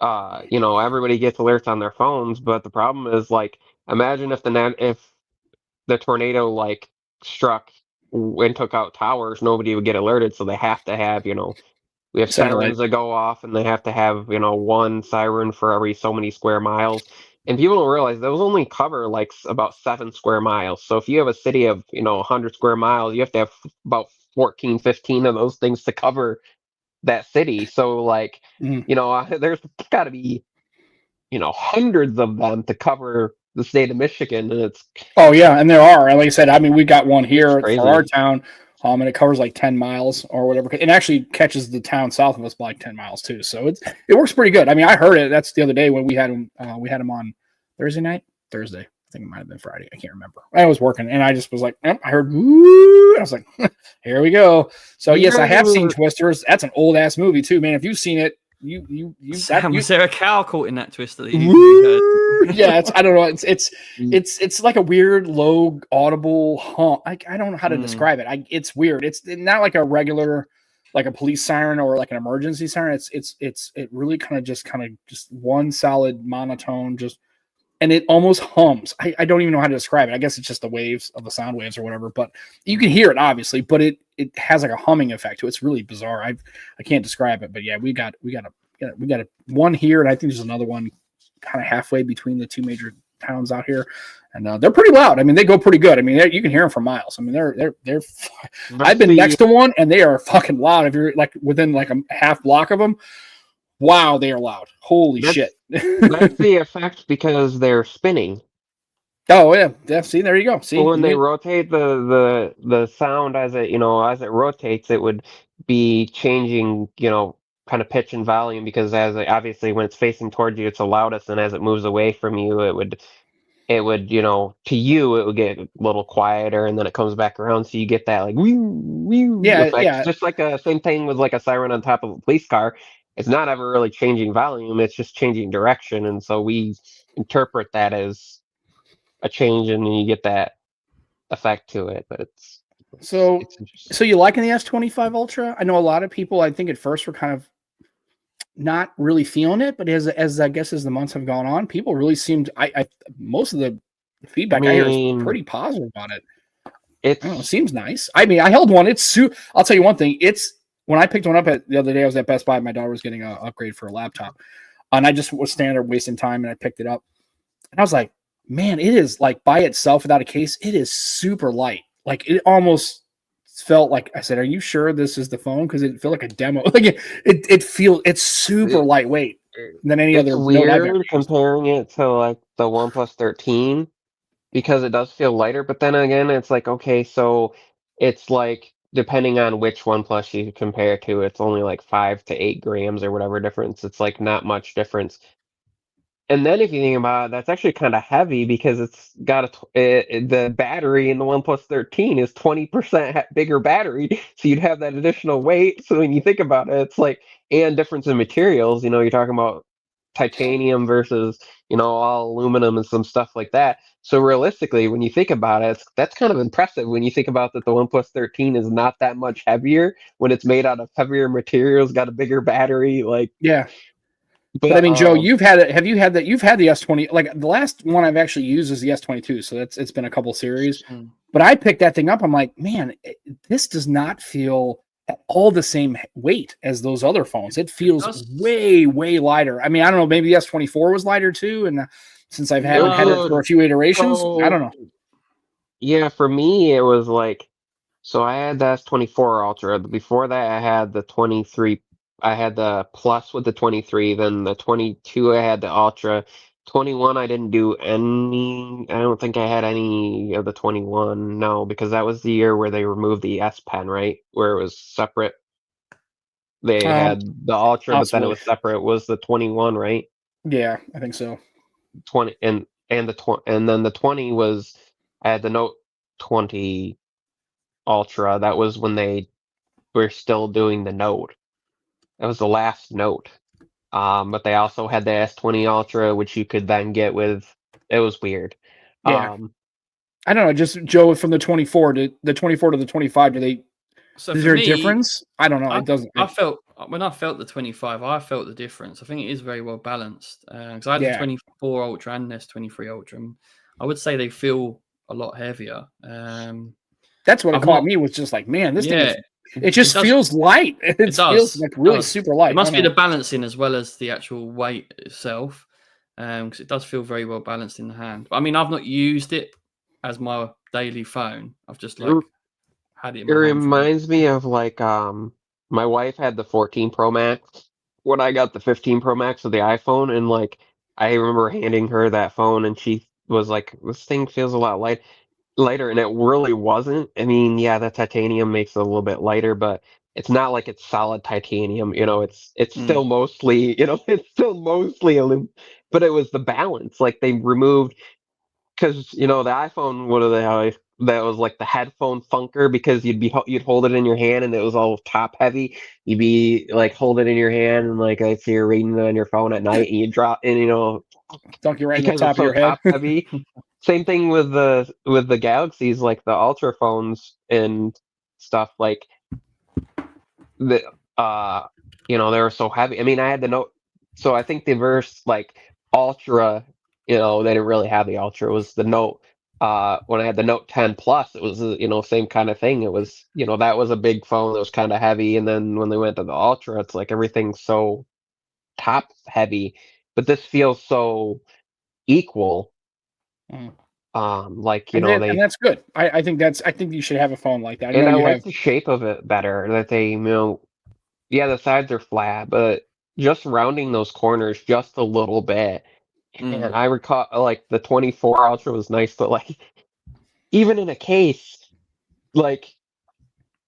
everybody gets alerts on their phones, but the problem is like imagine if the tornado like struck and took out towers, nobody would get alerted, so they have to have, we have Satellite. sirens that go off and they have to have, one siren for every so many square miles. And people don't realize those only cover like about 7 square miles. So if you have a city of, 100 square miles, you have to have about 14, 15 of those things to cover that city. So like, Mhm. there's got to be, hundreds of them to cover the state of Michigan, and Oh yeah, and there are. And like I said, I mean, we got one it's here for our crazy. town, and it covers like 10 miles or whatever. It actually catches the town south of us by like 10 miles too. So it works pretty good. I mean, I heard it. That's the other day when we had him. We had him on Thursday night. Thursday, I think it might have been Friday. I can't remember. I was working, and I just was like, I heard woo. I was like, here we go. So You yes, I have seen remember Twisters. That's an old ass movie too, man. If you've seen it, Sam, was there a cow caught in that twister that you heard? Woo! Yeah, I don't know. It's like a weird low audible hum. I don't know how to Mm, describe it. It's weird. It's not like a regular like a police siren or like an emergency siren. It really kind of just one solid monotone just and it almost hums. I don't even know how to describe it. I guess it's just the waves of the sound waves or whatever, but you can hear it obviously, but it has like a humming effect to it. It's really bizarre. I can't describe it, but yeah, we got a one here, and I think there's another one kind of halfway between the two major towns out here, and they're pretty loud. I mean, they go pretty good. I mean, you can hear them for miles. I mean, they're. I've been next to one, and they are fucking loud. If you're like within like a half block of them, wow, they are loud. Holy shit! That's the effect because they're spinning. Oh yeah. See, there you go. See, When they rotate the sound as it as it rotates, it would be changing kind of pitch and volume because obviously when it's facing towards you, it's the loudest, and as it moves away from you, it would to you it would get a little quieter, and then it comes back around, so you get that like wee wee effect, just like a same thing with like a siren on top of a police car. It's not ever really changing volume; it's just changing direction, and so we interpret that as a change, and you get that effect to it. But it's interesting. So you liking the S25 Ultra? I know a lot of people, I think at first were kind of not really feeling it, but as I guess as the months have gone on, people really seemed. Most of the feedback I hear is pretty positive on it. It seems nice. I mean, I held one. I'll tell you one thing. When I picked one up the other day, I was at Best Buy. My daughter was getting an upgrade for a laptop, and I just was standing there wasting time, and I picked it up, and I was like, man, it is like by itself without a case, it is super light. Like it almost felt like I said, "Are you sure this is the phone?" Because it felt like a demo. Like it's super lightweight than any other. It's weird comparing it to like the OnePlus 13 because it does feel lighter. But then again, it's like okay, so it's like depending on which OnePlus you compare it to, it's only like 5 to 8 grams or whatever difference. It's like not much difference. And then if you think about it, that's actually kind of heavy because it's got the battery in the OnePlus 13 is 20% bigger battery, so you'd have that additional weight. So when you think about it, it's like and difference in materials. You're talking about titanium versus all aluminum and some stuff like that. So realistically, when you think about it, that's kind of impressive. When you think about that, the OnePlus 13 is not that much heavier when it's made out of heavier materials, got a bigger battery, like yeah. But I mean, Joe, you've had it. Have you had that? You've had the S20. Like the last one I've actually used is the S22. So it's been a couple series. But I picked that thing up. I'm like, man, this does not feel at all the same weight as those other phones. It feels way, way lighter. I mean, I don't know. Maybe the S24 was lighter too. And since I've had it for a few iterations, I don't know. Yeah, for me, it was like, so I had the S24 Ultra. Before that, I had the 23. I had the Plus with the 23. Then the 22, I had the Ultra. 21, I didn't do any. I don't think I had any of the 21. No, because that was the year where they removed the S Pen, right? Where it was separate. They had the Ultra, but then it was separate. It was the 21, right? Yeah, I think so. 20 and then the 20 was I had the Note 20 Ultra. That was when they were still doing the Note. That was the last Note. But they also had the S20 Ultra, which you could then get with. It was weird. Yeah. I don't know. Just Joe, from the 24 to the 25, do they? So is there a difference? I don't know. It doesn't. When I felt the 25, I felt the difference. I think it is very well balanced. Because I had the 24 Ultra and S23 Ultra. And I would say they feel a lot heavier. That's what caught me. Was just like, man, this thing. It just feels light. It feels like really super light. It must be the balancing as well as the actual weight itself, because it does feel very well balanced in the hand. But I mean, I've not used it as my daily phone. I've just had it. It reminds me of like my wife had the 14 Pro Max when I got the 15 Pro Max of the iPhone, and like I remember handing her that phone, and she was like, "This thing feels a lot lighter," and it really wasn't. I mean, yeah, the titanium makes it a little bit lighter, but it's not like it's solid titanium. It's still mostly aluminum. But it was the balance. Like they removed because the iPhone. What do they have? That was like the headphone funker because you'd hold it in your hand and it was all top heavy. You'd be like hold it in your hand and like I see you're reading it on your phone at night and you drop and dunk you right in the top of your head. Top heavy. Same thing with the Galaxies, like the Ultra phones and stuff. Like the they were so heavy. I mean, I had the Note, so I think the verse like Ultra, they didn't really have the Ultra. It was the Note. When I had the Note 10 Plus, it was same kind of thing. It was that was a big phone that was kind of heavy, and then when they went to the Ultra, it's like everything's so top heavy, but this feels so equal. Mhm. Like And they that's good. I think you should have a phone like that. I know and I you like have. the shape of it better. That they yeah, the sides are flat, but just rounding those corners just a little bit. Mm. And I recall like the 24 Ultra was nice, but like even in a case, like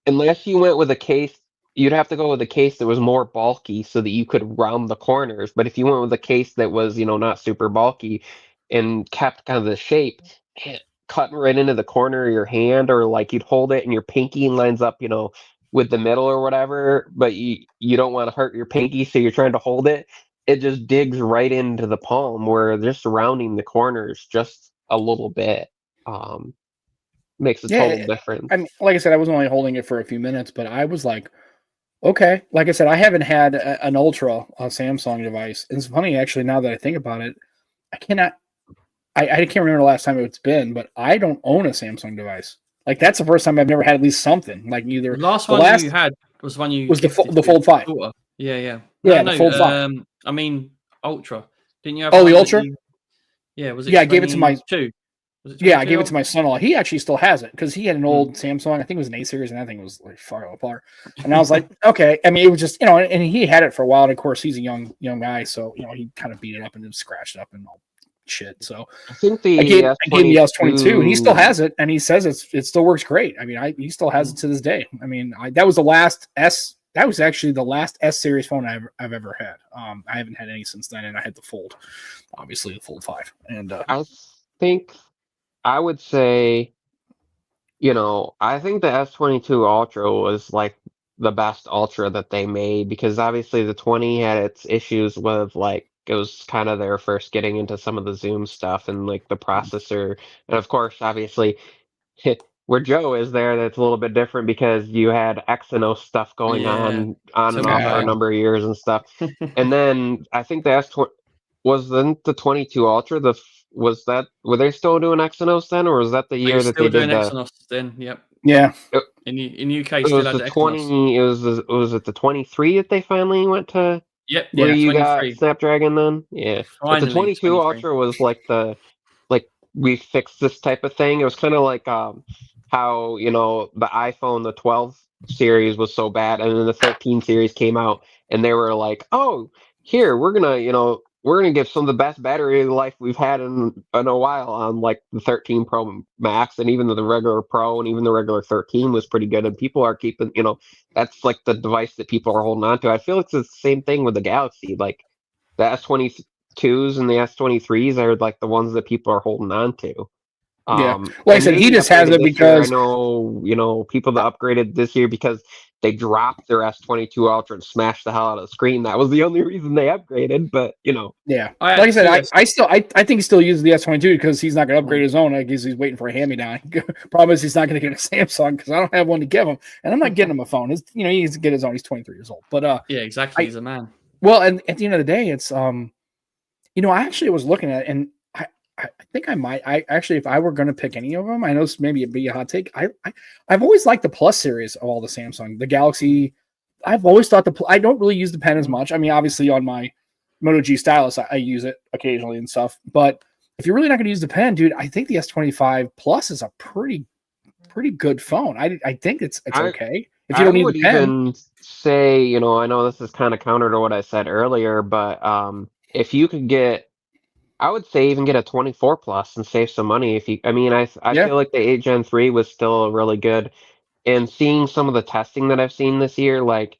unless you went with a case, you'd have to go with a case that was more bulky so that you could round the corners. But if you went with a case that was, not super bulky and kept kind of the shape, cutting right into the corner of your hand, or like you'd hold it and your pinky lines up, with the middle or whatever, but you don't want to hurt your pinky, so you're trying to hold it. It just digs right into the palm where just rounding the corners just a little bit makes a Yeah, total difference. I mean, like I said, I was only holding it for a few minutes, but I was like, okay. Like I said, I haven't had an Ultra, a Samsung device. And it's funny, actually, now that I think about it, I cannot. I can't remember the last time it's been, but I don't own a Samsung device. Like that's the first time I've never had at least something. Like The either last the one last you had was one you was gifted the to your Fold 5. daughter. Yeah, yeah. No, Yeah, the Fold 5. no. I mean, Ultra. Didn't you have Oh, the one that Ultra? you? Yeah, was it Yeah, I gave it to my 22? Was it Yeah, I 22 gave it to my Ultra? son-in-law. He actually still has it because he had an Mm. old Samsung. I think it was an A series, and that thing was like far apart. And I was like, okay. I mean, it was just and he had it for a while. And of course, he's a young guy, so he kind of beat it up and then scratched it up and all shit. So I think I the gave him the S22, and he still S22. has it, and he says it still works great. I mean, he still has it to this day. I mean, that was the last S. That was actually the last S series phone I've ever had. I haven't had any since then, and I had the Fold, obviously the Fold 5, and I think I would say, I think the S22 Ultra was like the best Ultra that they made, because obviously the 20 had its issues with like it was kind of their first getting into some of the Zoom stuff and like the processor. And of course, obviously, where Joe is there, that's a little bit different because you had Exynos stuff going Yeah. on Tell and me off for a about yeah. number of years and stuff. And then I think the S20 wasn't the 22 Ultra. Was that, were they still doing Exynos then, or was that the They were year that they still did doing the? Exynos then. Yep. Yeah. It, In the UK, it still was had the the Exynos. 20. Was it the 23 that they finally went to Yep. where Yeah. you got 23. Snapdragon then? Yeah, but the Finally, 22 23. Ultra was like like we fixed this type of thing. It was kind of like how the iPhone, the 12 series was so bad, and then the 13 series came out, and they were like, oh, here we're gonna give some of the best battery life we've had in a while on like the 13 Pro Max, and even the regular Pro, and even the regular 13 was pretty good, and people are keeping that's like the device that people are holding on to. I feel it's the same thing with the Galaxy, like the S22s and the S23s are like the ones that people are holding on to. Yeah. Like I And said, he maybe just has upgraded it this year. I because know, people that upgraded this year because they dropped their S22 Ultra and smashed the hell out of the screen. That was the only reason they upgraded. But yeah. I Like I had said, two I think he still uses the S22 because he's not going to upgrade Mm. his own. I guess he's waiting for a hand me down. Problem is he's not going to get a Samsung because I don't have one to give him, and I'm not getting him a phone. He needs to get his own. He's 23 years old. But Yeah, exactly. I He's a man. well, and at the end of the day, it's I actually was looking at it, and I think I might. I actually, if I were going to pick any of them, I know this maybe it'd be a hot take. I've always liked the Plus series of all the Samsung, the Galaxy. I've always thought I don't really use the pen as much. I mean, obviously on my Moto G stylus, I use it occasionally and stuff. But if you're really not going to use the pen, dude, I think the S25 Plus is a pretty good phone. I think it's I okay if you I don't need the would pen. even say, I know this is kind of counter to what I said earlier, but if you could get, I would say even get a 24 plus and save some money. If you, I mean, I Yeah, feel like the 8 Gen 3 was still really good. And seeing some of the testing that I've seen this year, like,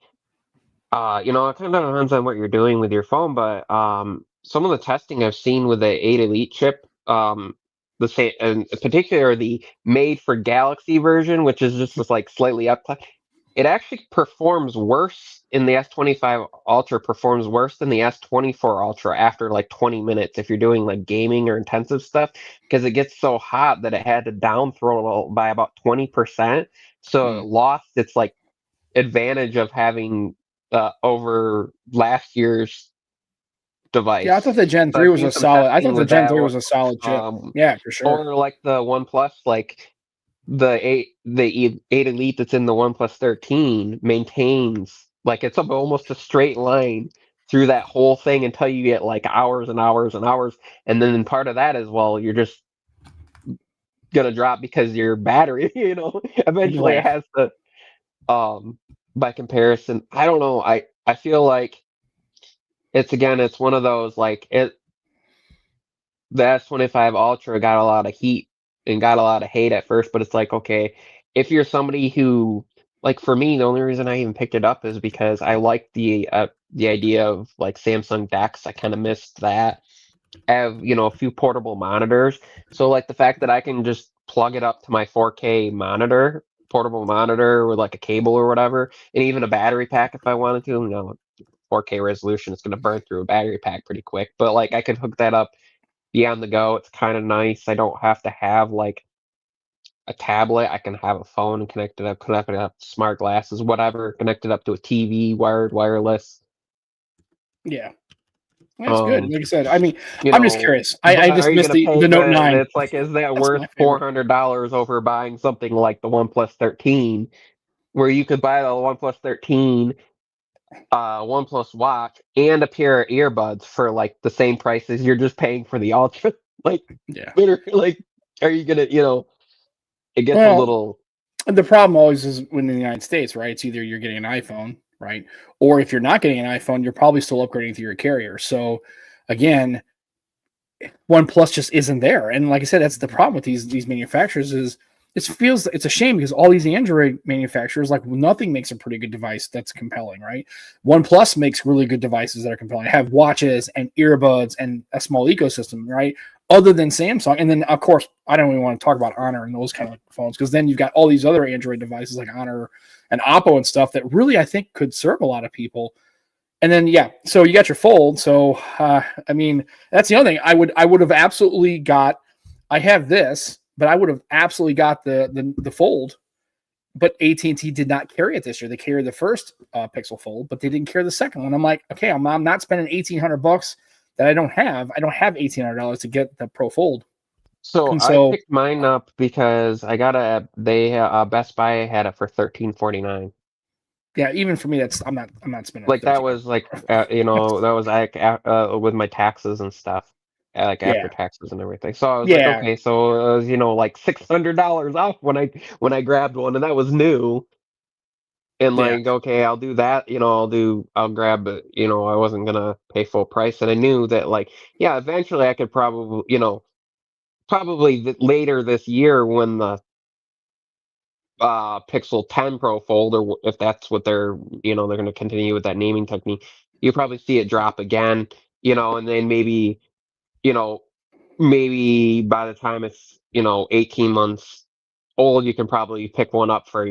it kind of depends on what you're doing with your phone, but some of the testing I've seen with the 8 Elite chip, the same, and in particular the made for Galaxy version, which is just this like slightly up, it actually performs worse in the S25 Ultra, performs worse than the S24 Ultra after like 20 minutes if you're doing like gaming or intensive stuff, because it gets so hot that it had to down throttle by about 20%. So it mm. lost its like advantage of having over last year's Yeah. I device. thought the Gen So 3 I've was seen a some solid. I testing thought the with Gen that, 3 was a solid chip. um, Yeah, for sure. or like the OnePlus, like the 8 Elite that's in the OnePlus 13 maintains like it's almost a straight line through that whole thing until you get like hours and hours and hours, and then part of that as well, you're just gonna drop because your battery, eventually it Right. has to. By comparison, I don't know. I feel like it's one of those like the S25 Ultra got a lot of heat and got a lot of hate at first, but it's like, okay, if you're somebody who, like for me, the only reason I even picked it up is because I like the idea of like Samsung DeX. I kind of missed that. I have, a few portable monitors. So like the fact that I can just plug it up to my 4K monitor, portable monitor with like a cable or whatever, and even a battery pack if I wanted to. 4K resolution, it's going to burn through a battery pack pretty quick. But like I could hook that up, be on the go. It's kind of nice. I don't have to have like a tablet. I can have a phone and connect it up to smart glasses, whatever, connect it up to a TV, wired, wireless. Yeah. That's good. Um, Like I said, I mean, you I'm just know, curious. I but just are you missed gonna pay? the Note But 9. it's like, is that That's worth my four favorite. hundred dollars over buying something like the OnePlus 13, where you could buy the OnePlus 13, OnePlus Watch, and a pair of earbuds for like the same price as you're just paying for the Ultra? Like, Yeah. literally, like, are you gonna, it gets a Well, little. the problem always is when in the United States, right? It's either you're getting an iPhone, right? Or if you're not getting an iPhone, you're probably still upgrading to your carrier. So again, OnePlus just isn't there. And like I said, that's the problem with these manufacturers is it's a shame because all these Android manufacturers, like nothing makes a pretty good device that's compelling, right? OnePlus makes really good devices that are compelling. Have watches and earbuds and a small ecosystem, right? Other than Samsung, and then of course I don't even want to talk about Honor and those kind of phones because then you've got all these other Android devices like Honor and Oppo and stuff that really I think could serve a lot of people. And then yeah, so you got your Fold. So I mean, that's the other thing. I would have absolutely got. I have this, but I would have absolutely got the Fold. But AT&T did not carry it this year. They carried the first Pixel Fold, but they didn't carry the second one. I'm like, okay, I'm not spending $1,800 that I don't have. I don't have $1,800 to get the Pro Fold. So And I so picked mine up because I got Best Buy had it for 13.49. yeah, even for me, that's I'm not spending Like that 13. was like that was like with my taxes and stuff, like Yeah, after taxes and everything. So I was like, yeah, okay, so it was like $600 off when I grabbed one, and that was new. And yeah, like, okay, I'll do that. I'll grab it. I wasn't gonna pay full price, and I knew that like, yeah, eventually I could probably, probably later this year when the Pixel 10 Pro Fold, or if that's what they're going to continue with that naming technique, you probably see it drop again, and then you know, maybe by the time it's 18 months old, you can probably pick one up for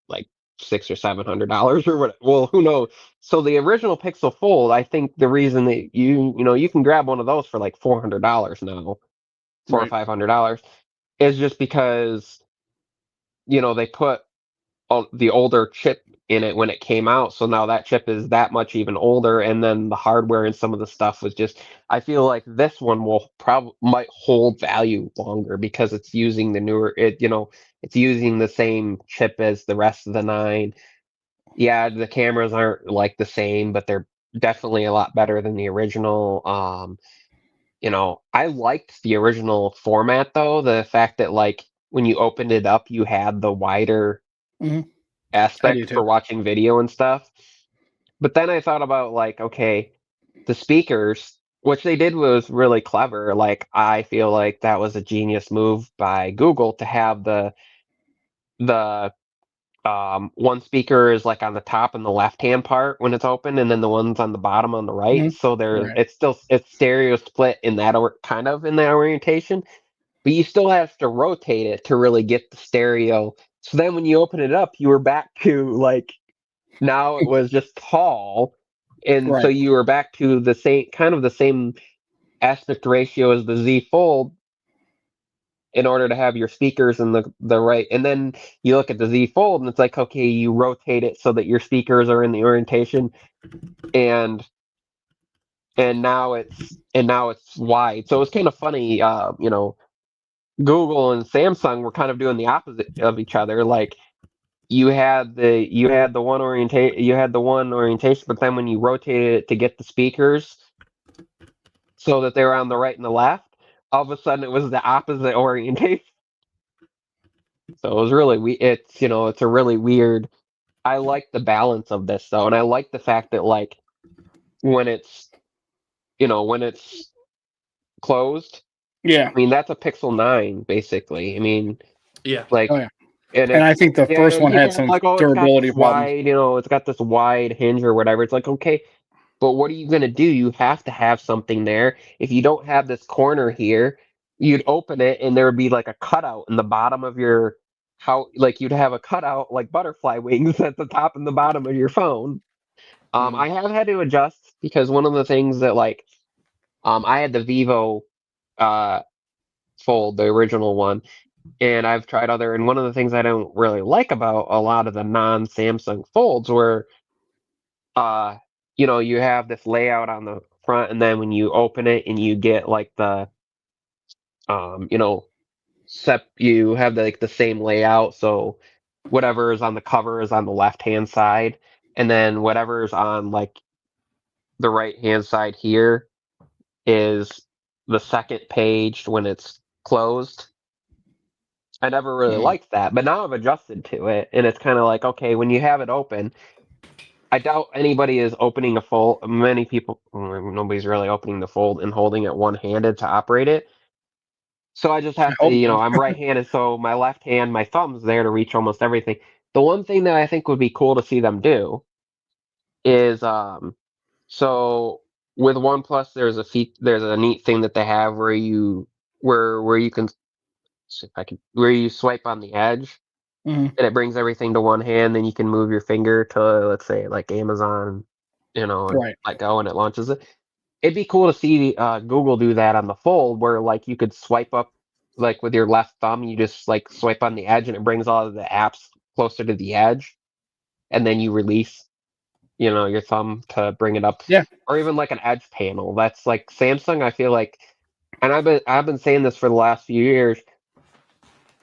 like $600 or $700 or what. Well, who knows? So the original Pixel Fold, I think the reason that you can grab one of those for like $400 now, four or right. $500, is just because they put the older chip in it when it came out, so now that chip is that much even older, and then the hardware and some of the stuff was just. I feel like this one will probably might hold value longer because it's using the newer. It's using the same chip as the rest of the nine. Yeah, the cameras aren't like the same, but they're definitely a lot better than the original. I liked the original format though. The fact that like when you opened it up, you had the wider Hmm. I do aspect too. for watching video and stuff. But then I thought about like, okay, the speakers, which they did was really clever. Like I feel like that was a genius move by Google to have the one speaker is like on the top in the left hand part when it's open, and then the one's on the bottom on the right. Hmm. So there's Right. it's stereo split in that kind of in that orientation, but you still have to rotate it to really get the stereo. So then when you open it up, you were back to like now it was just tall, and so Right. you were back to the same aspect ratio as the Z Fold in order to have your speakers in the right. And then you look at the Z Fold, and it's like, okay, you rotate it so that your speakers are in the orientation, and now it's wide. So it's kind of funny, Google and Samsung were kind of doing the opposite of each other. Like you had the one orientation, but then when you rotated it to get the speakers so that they were on the right and the left, all of a sudden it was the opposite orientation. So it was really it's it's a really weird. I like the balance of this though, and I like the fact that like when it's when it's closed, Yeah. I mean that's a Pixel 9 basically. I mean Yeah. like Oh yeah. and And I it's think the first one had people are some like, oh, it's got durability this problems. wide, it's got this wide hinge or whatever. It's like, okay, but what are you gonna do? You have to have something there. If you don't have this corner here, you'd open it and there would be like a cutout in the bottom of your how like you'd have a cutout like butterfly wings at the top and the bottom of your phone. I have had to adjust because one of the things that like I had the Vivo uh Fold, the original one, and I've tried other, and one of the things I don't really like about a lot of the non-Samsung folds were, uh, you have this layout on the front, and then when you open it and you get like the, um, you know, you have like the same layout, so whatever is on the cover is on the left-hand side, and then whatever is on like the right-hand side here is the second page when it's closed. I never really Mhm. liked that, but now I've adjusted to it, and it's kind of like, okay, when you have it open, I doubt anybody is opening a fold. Many people, nobody's really opening the fold and holding it one-handed to operate it. So I just I have to, hope not. I'm right-handed, so my left hand, my thumb's there to reach almost everything. The one thing that I think would be cool to see them do is, so with OnePlus, there's a neat thing that they have where you can, see if I can, where you swipe on the edge Mhm. and it brings everything to one hand. Then you can move your finger to, let's say, like Amazon, and Right. let go, and it launches it. It'd be cool to see Google do that on the Fold, where like you could swipe up, like with your left thumb, you just like swipe on the edge, and it brings all of the apps closer to the edge, and then you release, your thumb to bring it up, Yeah. or even like an edge panel. That's like Samsung. I feel like, and I've been saying this for the last few years,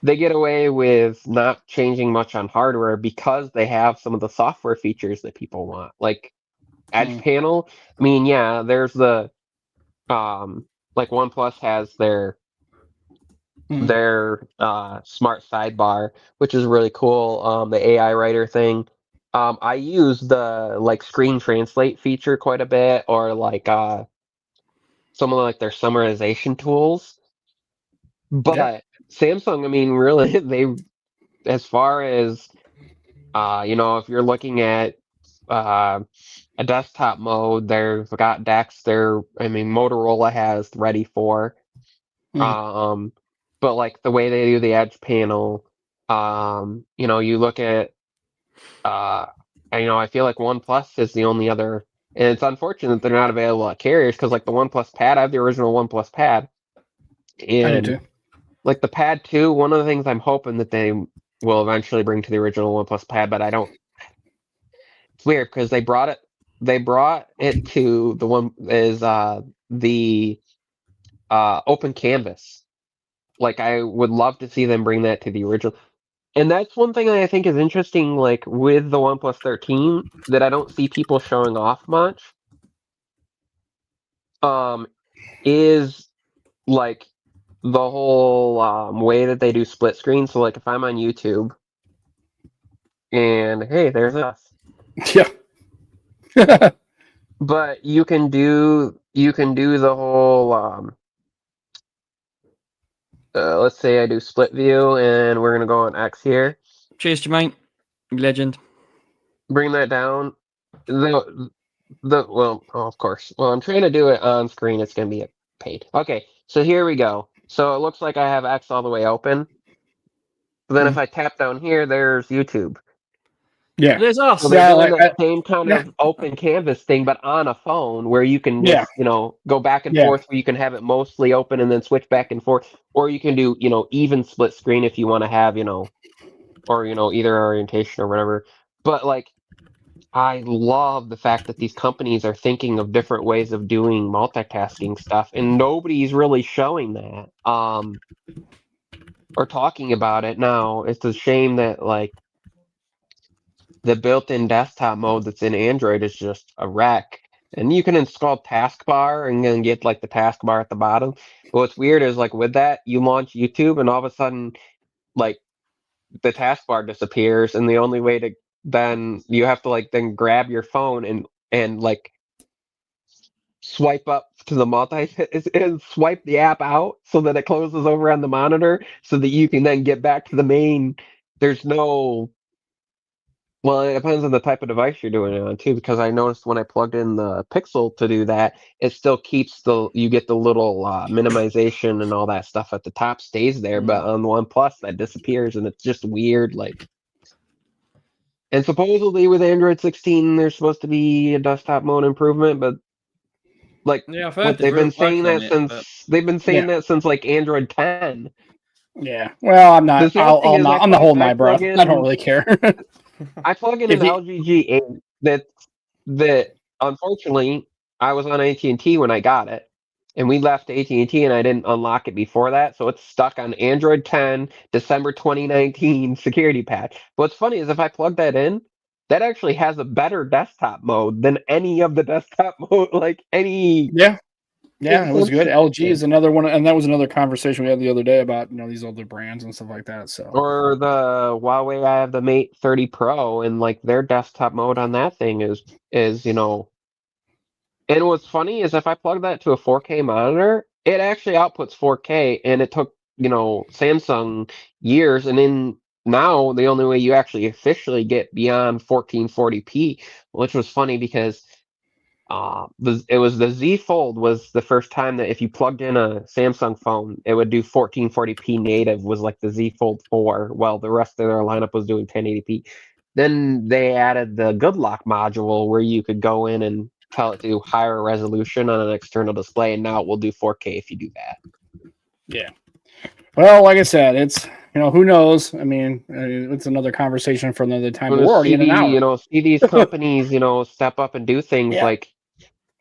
they get away with not changing much on hardware because they have some of the software features that people want, like Edge Mhm. Panel. I mean, yeah, there's the like OnePlus has Mhm. their smart sidebar, which is really cool. The AI writer thing. I use the like screen translate feature quite a bit, or like some of like their summarization tools. Okay. But Samsung, I mean, really, as far as if you're looking at uh, a desktop mode, they've got DeX. I mean, Motorola has Ready for. Mhm. Um, but like the way they do the Edge panel, you look at, uh, I feel like OnePlus is the only other, and it's unfortunate they're not available at carriers because like the OnePlus Pad, I have the original OnePlus Pad, I do and too. like the Pad 2, one of the things I'm hoping that they will eventually bring to the original OnePlus Pad, but I don't. It's weird because they brought it to the one is the open canvas. Like I would love to see them bring that to the original. And that's one thing that I think is interesting, like with the OnePlus 13, that I don't see people showing off much. Um, is like the whole way that they do split screen. So like if I'm on YouTube and hey, there's us. Yeah. But you can do the whole let's say I do split view and we're gonna go on X here. Cheers, Jermaine. Legend. Bring that down. Well, oh, of course. Well, I'm trying to do it on screen. It's gonna be a paid. Okay, so here we go. So it looks like I have X all the way open. But then if Mhm. I tap down here, there's YouTube. Yeah. There's So us. they're Yeah. doing Like. that same kind Yeah. of open canvas thing, but on a phone where you can Yeah. just, go back and Yeah. forth, where you can have it mostly open and then switch back and forth, or you can do, even split screen if you want to have, or either orientation or whatever. But like I love the fact that these companies are thinking of different ways of doing multitasking stuff, and nobody's really showing that, or talking about it now. It's a shame that like the built-in desktop mode that's in Android is just a wreck. And you can install taskbar and then get like the taskbar at the bottom. But what's weird is like with that, you launch YouTube and all of a sudden like the taskbar disappears, and the only way to then you have to like then grab your phone and like swipe up to the multi and swipe the app out so that it closes over on the monitor so that you can then get back to the main. There's no Well, it depends on the type of device you're doing it on too, because I noticed when I plugged in the Pixel to do that, it still keeps you get the little minimization and all that stuff at the top stays there, but on the OnePlus that disappears and it's just weird. Like, and supposedly with Android 16, there's supposed to be a desktop mode improvement, but like, Yeah, I've heard what they're they've been saying working on that it, but since they've been saying that since like Android 10. Yeah. Well, I'm not. The sad thing is, I'm not holding my plug breath. I don't in really care. I plug in an If you, LG G8 that unfortunately I was on AT&T when I got it, and we left AT&T and I didn't unlock it before that, so it's stuck on Android 10 December 2019 security patch. What's funny is if I plug that in, that actually has a better desktop mode than any of the desktop mode, like any. yeah, it was good. LG Yeah. is another one, and that was another conversation we had the other day about these other brands and stuff like that. So, Or the Huawei, I have the Mate 30 Pro, and like their desktop mode on that thing is. And what's funny is if I plug that to a 4K monitor, it actually outputs 4K, and it took Samsung years, and in now the only way you actually officially get beyond 1440p, which was funny because it was the Z Fold was the first time that if you plugged in a Samsung phone, it would do 1440p native was like the Z Fold 4, while the rest of their lineup was doing 1080p. Then they added the Good Lock module where you could go in and tell it to do higher resolution on an external display, and now it will do 4K if you do that. yeah. Well, like I said, it's who knows. I mean, it's another conversation for another time. But we're already in an hour. See these companies, step up and do things Yeah. like,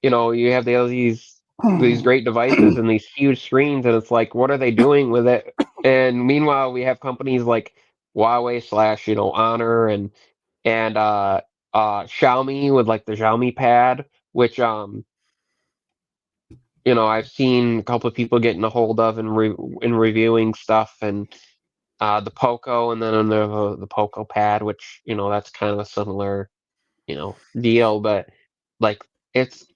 you have these great devices and these huge screens, and it's like, what are they doing with it? And meanwhile, we have companies like Huawei slash, Honor and Xiaomi with like the Xiaomi Pad, which I've seen a couple of people getting a hold of and reviewing stuff, and the Poco, and then the Poco Pad, which that's kind of a similar deal, but like it's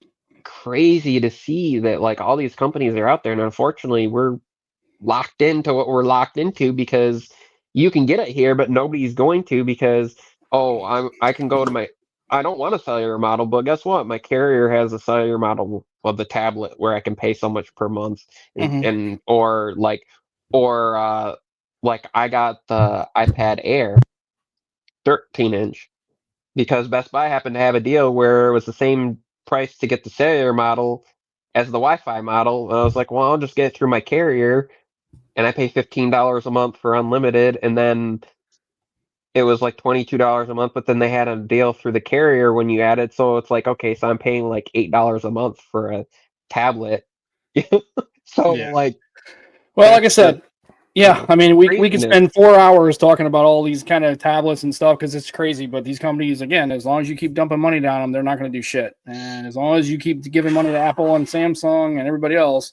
crazy to see that like all these companies are out there, and unfortunately we're locked into what we're locked into because you can get it here, but nobody's going to because I can go to I don't want a cellular model, but guess what? My carrier has a cellular model of the tablet where I can pay so much per month, and or like I got the iPad Air 13-inch because Best Buy happened to have a deal where it was the same price to get the cellular model as the Wi-Fi model. And I was like, well, I'll just get it through my carrier, and I pay $15 a month for unlimited, and then it was like $22 a month. But then they had a deal through the carrier when you added, so it's like, okay, so I'm paying like $8 a month for a tablet. So Yeah. like, Well, like I said, yeah, I mean, we could craziness. spend 4 hours talking about all these kind of tablets and stuff because it's crazy. But these companies, again, as long as you keep dumping money down them, they're not going to do shit. And as long as you keep giving money to Apple and Samsung and everybody else,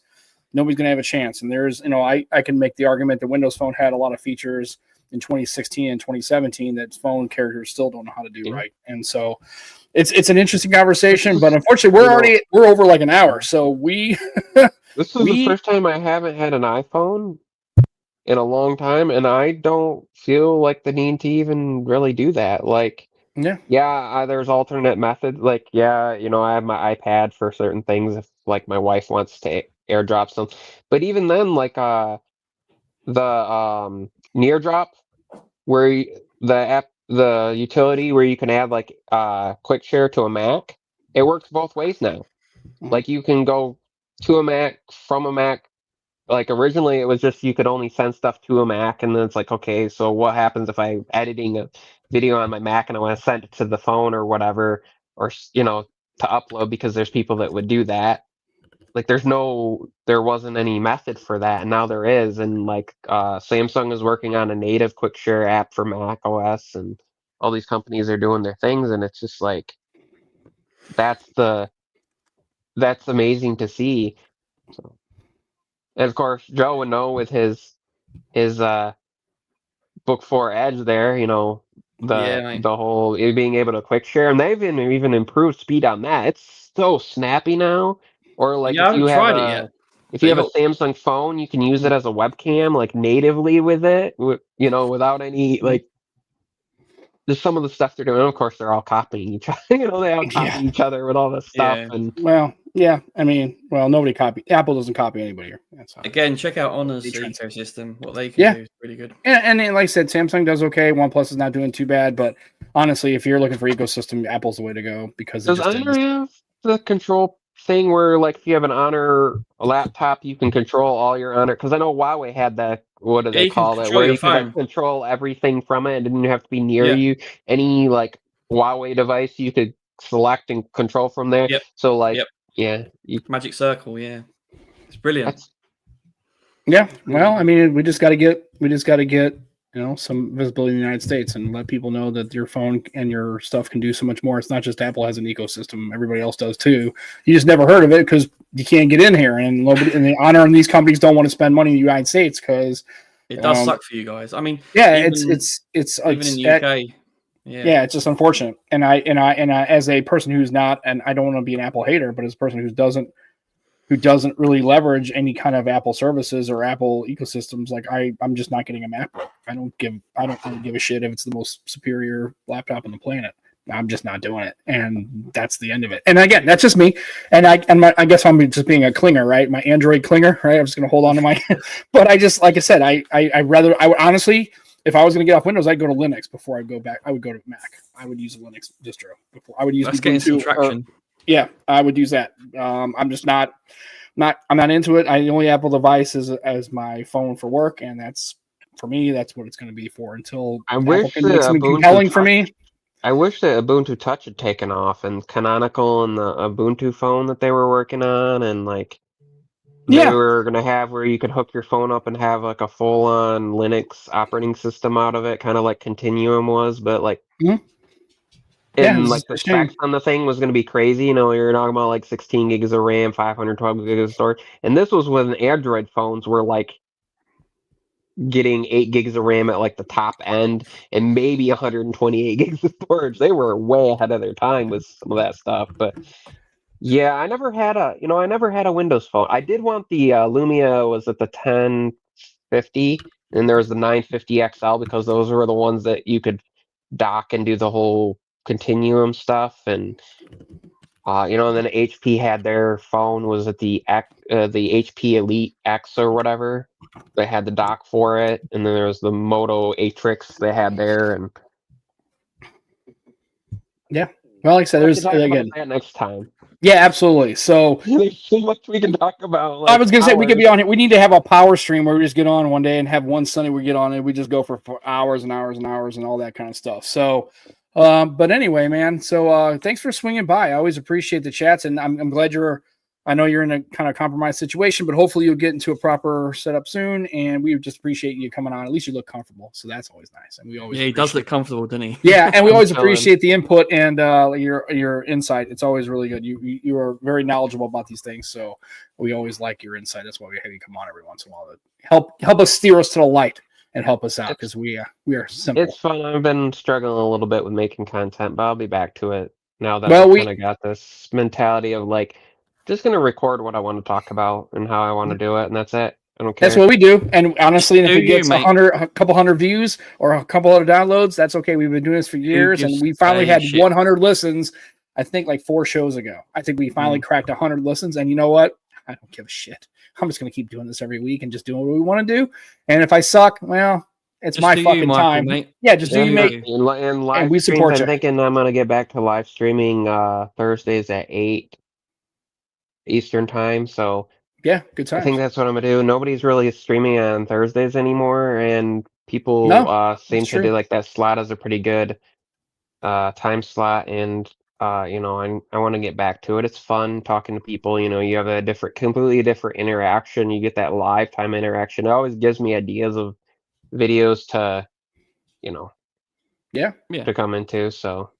nobody's going to have a chance. And there's, I can make the argument that Windows Phone had a lot of features in 2016 and 2017 that phone carriers still don't know how to do right. And so it's an interesting conversation, but unfortunately we're over like an hour. So this is the first time I haven't had an iPhone in a long time, and I don't feel like the need to even really do that. Like, there's alternate methods. Like, I have my iPad for certain things if like my wife wants to airdrop some. But even then, like the NearDrop, where the utility where you can add like quick share to a Mac, it works both ways now. Like you can go to a Mac from a Mac. Like originally it was just you could only send stuff to a Mac, and then it's like, okay, so what happens if I'm editing a video on my Mac and I want to send it to the phone or whatever, or to upload, because there's people that would do that. Like there wasn't any method for that, and now there is, and like Samsung is working on a native quick share app for Mac OS, and all these companies are doing their things, and it's just like that's the that's amazing to see. So, and of course, Joe would know with his Book 4 Edge there, Yeah, mate. the whole it being able to quick share, and they've even improved speed on that. It's so snappy now. Or like Yeah, I haven't tried it yet. if But you you have a got Samsung phone, you can use it as a webcam like natively with it, without any like there's some of the stuff they're doing. Of course, they're all copying each other. They all copy Yeah. each other with all this stuff, yeah. and Well, yeah. I mean, nobody Apple doesn't copy anybody here. That's how Again, check out Honor's they trans- ecosystem. What they can Yeah. do is pretty good. And like I said, Samsung does okay. OnePlus is not doing too bad, but honestly, if you're looking for ecosystem, Apple's the way to go because it does just Honor is. have the control thing where, like, if you have an Honor laptop, you can control all your Honor? Because I know Huawei had that. What do Yeah, they you can call it? control Where your you could phone. control everything from it. It didn't have to be near Yeah. you. Any like Huawei device you could select and control from there. Yep. So like, Yep. yeah, Magic Circle. Yeah, it's brilliant. that's Yeah. Well, I mean, we just got to get some visibility in the United States and let people know that your phone and your stuff can do so much more. It's not just Apple has an ecosystem; everybody else does too. You just never heard of it because you can't get in here, and nobody and the Honor and these companies don't want to spend money in the United States because It does suck for you guys. I mean, yeah, even, it's even in the UK. Yeah, it's just unfortunate. And I as a person who's not, and I don't want to be an Apple hater, but as a person who doesn't really leverage any kind of Apple services or Apple ecosystems, like I'm just not getting a MacBook. I don't really give a shit if it's the most superior laptop on the planet. I'm just not doing it, and that's the end of it. And again, that's just me. And I guess I'm just being a clinger, right? My Android clinger, right? I'm just gonna hold on to my. But I just, like I said, I would honestly, if I was going to get off Windows, I'd go to Linux before I go back. I would go to Mac. I would use a Linux distro before I would use. That's getting some traction. Yeah, I would use that. I'm just not. I'm not into it. The only Apple device is as my phone for work, and that's for me. That's what it's going to be for until Apple can make something compelling for me. I wish that Ubuntu Touch had taken off, and Canonical and the Ubuntu phone that they were working on, and like they were gonna have where you could hook your phone up and have like a full-on Linux operating system out of it, kind of like Continuum was, but like. And like the specs on the thing was going to be crazy. You're talking about like 16 gigs of RAM, 512 gigs of storage. And this was when Android phones were like getting 8 gigs of RAM at like the top end and maybe 128 gigs of storage. They were way ahead of their time with some of that stuff. But yeah, I never had a Windows phone. I did want the Lumia was at the 1050 and there was the 950 XL because those were the ones that you could dock and do the whole Continuum stuff, and then HP had their phone was at the HP Elite X or whatever. They had the dock for it, and then there was the Moto Atrix they had there, and yeah. Well, like I said, there's again that next time. Yeah, absolutely. So there's so much we can talk about. Like, I was gonna say we could be on here. We need to have a power stream where we just get on one day and have one Sunday we get on and we just go for hours and hours and hours and all that kind of stuff. So, but anyway, man. So thanks for swinging by. I always appreciate the chats, and I'm glad I know you're in a kind of compromised situation, but hopefully you'll get into a proper setup soon. And we just appreciate you coming on. At least you look comfortable, so that's always nice. And we always he does look comfortable, doesn't he? Yeah, and we always appreciate the input and your insight. It's always really good. You are very knowledgeable about these things, so we always like your insight. That's why we have you come on every once in a while to help us steer us to the light and help us out because we are simple. It's fun. I've been struggling a little bit with making content, but I'll be back to it now that we kind of got this mentality of like. Just gonna record what I want to talk about and how I want to do it, and that's it. I don't care. That's what we do. And honestly, if it gets a couple hundred views or a couple hundred downloads, that's okay. We've been doing this for years, and we finally had 100 listens. I think like 4 shows ago. I think we finally cracked 100 listens. And you know what? I don't give a shit. I'm just gonna keep doing this every week and just doing what we want to do. And if I suck, well. It's just my fucking time. Mate. Yeah, just do you, mate. And we support you. I'm thinking I'm gonna get back to live streaming Thursdays at 8 Eastern time. So yeah, good time. I think that's what I'm gonna do. Nobody's really streaming on Thursdays anymore, and people seem to do like that slot as a pretty good time slot. And I want to get back to it. It's fun talking to people. You have a completely different interaction. You get that live time interaction. It always gives me ideas of videos to, to come into. So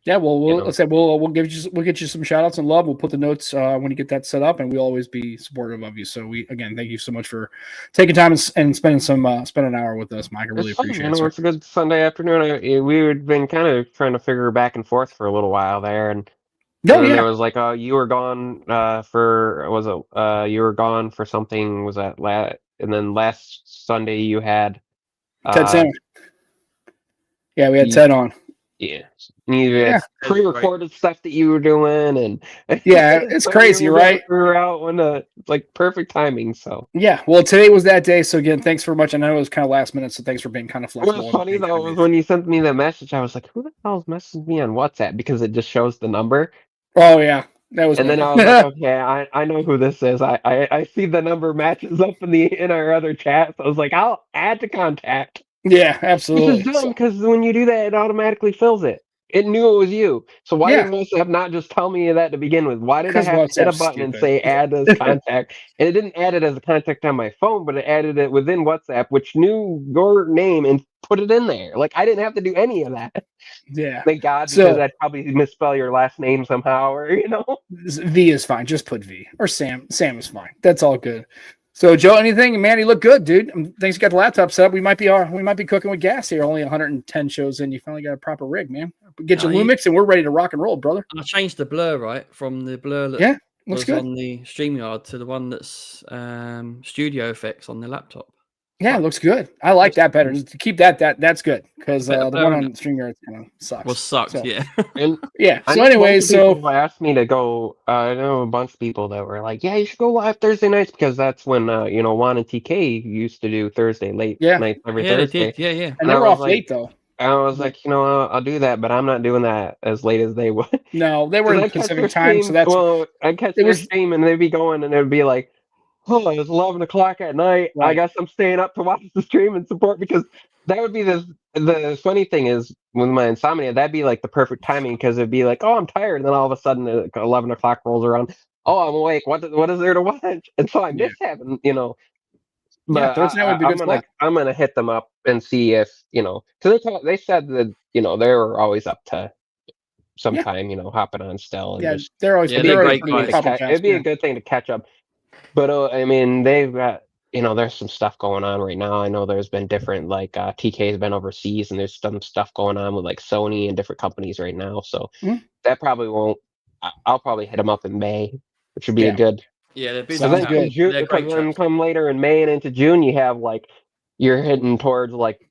Yeah, well, You know. let's say we'll get you some shout outs and love. We'll put the notes when you get that set up, and we'll always be supportive of you. So we again thank you so much for taking time and spending spend an hour with us, Mike. I really It's fun, appreciate you it, know. sir. It's a good Sunday afternoon. We had been kind of trying to figure back and forth for a little while there, and No, then there yeah, was like, you were gone you were gone for something. Was that and then last Sunday you had Ted uh Salmon. Yeah, we had you, Ted on. yeah, you Yeah, had pre-recorded stuff that you were doing, and yeah, it's so crazy, right? we were out when like perfect timing. So Yeah, well, today was that day. So again, thanks very much. I know it was kind of last minute, so thanks for being kind of what was flexible. funny And though was when you sent me the message, I was like, who the hell's messaging me on WhatsApp? Because it just shows the number. oh yeah, that was And me. then I was like, okay, I know who this is. I see the number matches up in our other chat. So I was like, I'll add to contact. Yeah, Which is absolutely. dumb So, because when you do that, it automatically fills it. It knew it was you. So why yeah, didn't WhatsApp not just tell me that to begin with? Why did I because have to hit a WhatsApp's button and stupid. say add as contact? And it didn't add it as a contact on my phone, but it added it within WhatsApp, which knew your name and put it in there. Like I didn't have to do any of that. Yeah. Thank God, because So I'd probably misspell your last name somehow, or V is fine. Just put V or Sam. Sam is fine. That's all good. So Joe, anything? Man, you look good, dude. Thanks. You got the laptop set up. We might be cooking with gas here. Only 110 shows in. You finally got a proper rig, man. Get your Lumix, and we're ready to rock and roll, brother. I changed the blur right from the blur that Yeah, looks was good. on the StreamYard to the one that's studio effects on the laptop. Yeah, it looks good. I like that better. Just keep that's good because the one on StreamYard kind of sucks. Well, sucks. So, Yeah. And yeah. I So, know a bunch anyways, of people asked me to go. I know a bunch of people that were like, "Yeah, you should go live Thursday nights because that's when Juan and TK used to do Thursday late yeah, nights every Yeah, they Thursday." did. Yeah, yeah. and And they I were was off like, late though. But I'll do that, but I'm not doing that as late as they would. no, they were Because in I'd catch their Pacific time, so stream. that's Well, I'd catch it their was stream and they'd be going and it'd be like, oh, it's 11 o'clock at night. I right. guess I'm staying up to watch the stream and support because that would be the funny thing is with my insomnia, that'd be like the perfect timing because it'd be like, oh, I'm tired. And then all of a sudden, 11 o'clock rolls around. Oh, I'm awake. What is there to watch? And so I Yeah, miss having, yeah. but Thursday night would be a good spot. I'm gonna hit them up and see if, because they said that, they were always up to Yeah, sometime, hopping on still and yeah. just, They're always Yeah, it'd be they're a they're always good great pretty thing good. to guys. Couple catch. times. It'd be Yeah, a good thing to catch up. But I mean, they've got, there's some stuff going on right now. I know there's been different, like TK's been overseas, and there's some stuff going on with like Sony and different companies right now. So Mhm. that probably won't. I'll probably hit them up in May, which would be a Yeah. good. Yeah, they're busy Because then Sounds come good. chaps. June, They're because great then chaps. come later in May and into June, you have like you're hitting towards like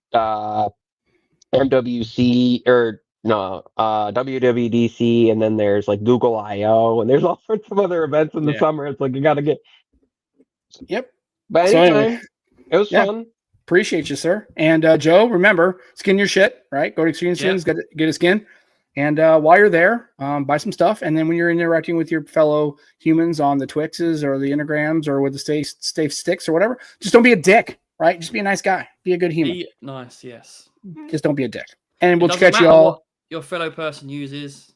MWC or no WWDC, and then there's like Google I/O, and there's all sorts of other events in the Yeah. summer. It's like you got to get. Yep. But So anyway, anytime, it was yeah. fun. Appreciate you, sir. And Joe, remember, skin your shit, right? Go to Extreme Skins, get a skin. And while you're there, buy some stuff. And then when you're interacting with your fellow humans on the Twixes or the Enneagrams or with the stay sticks or whatever, just don't be a dick, right? Just be a nice guy. Be a good human. Be nice, yes. Just don't be a dick. And It we'll doesn't catch you matter all. what your fellow person uses.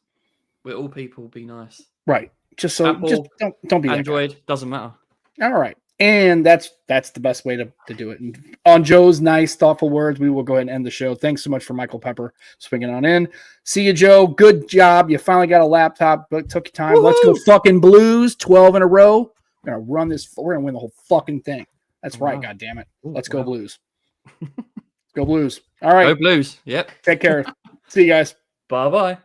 We're all people. Be nice. Right. Just so Apple, just don't be Android, doesn't matter. that guy. All right. And that's the best way to do it. And on Joe's nice, thoughtful words, we will go ahead and end the show. Thanks so much for Michael Pepper swinging on in. See you, Joe. Good job. You finally got a laptop, but it took you time. Woo-hoo! Let's go fucking Blues. 12 in a row. We're gonna run this. We're gonna win the whole fucking thing. That's right. Wow. God damn it. Ooh, Let's go wow. Blues. Go Blues. All right. Go Blues. Yep. Take care. See you guys. Bye-bye.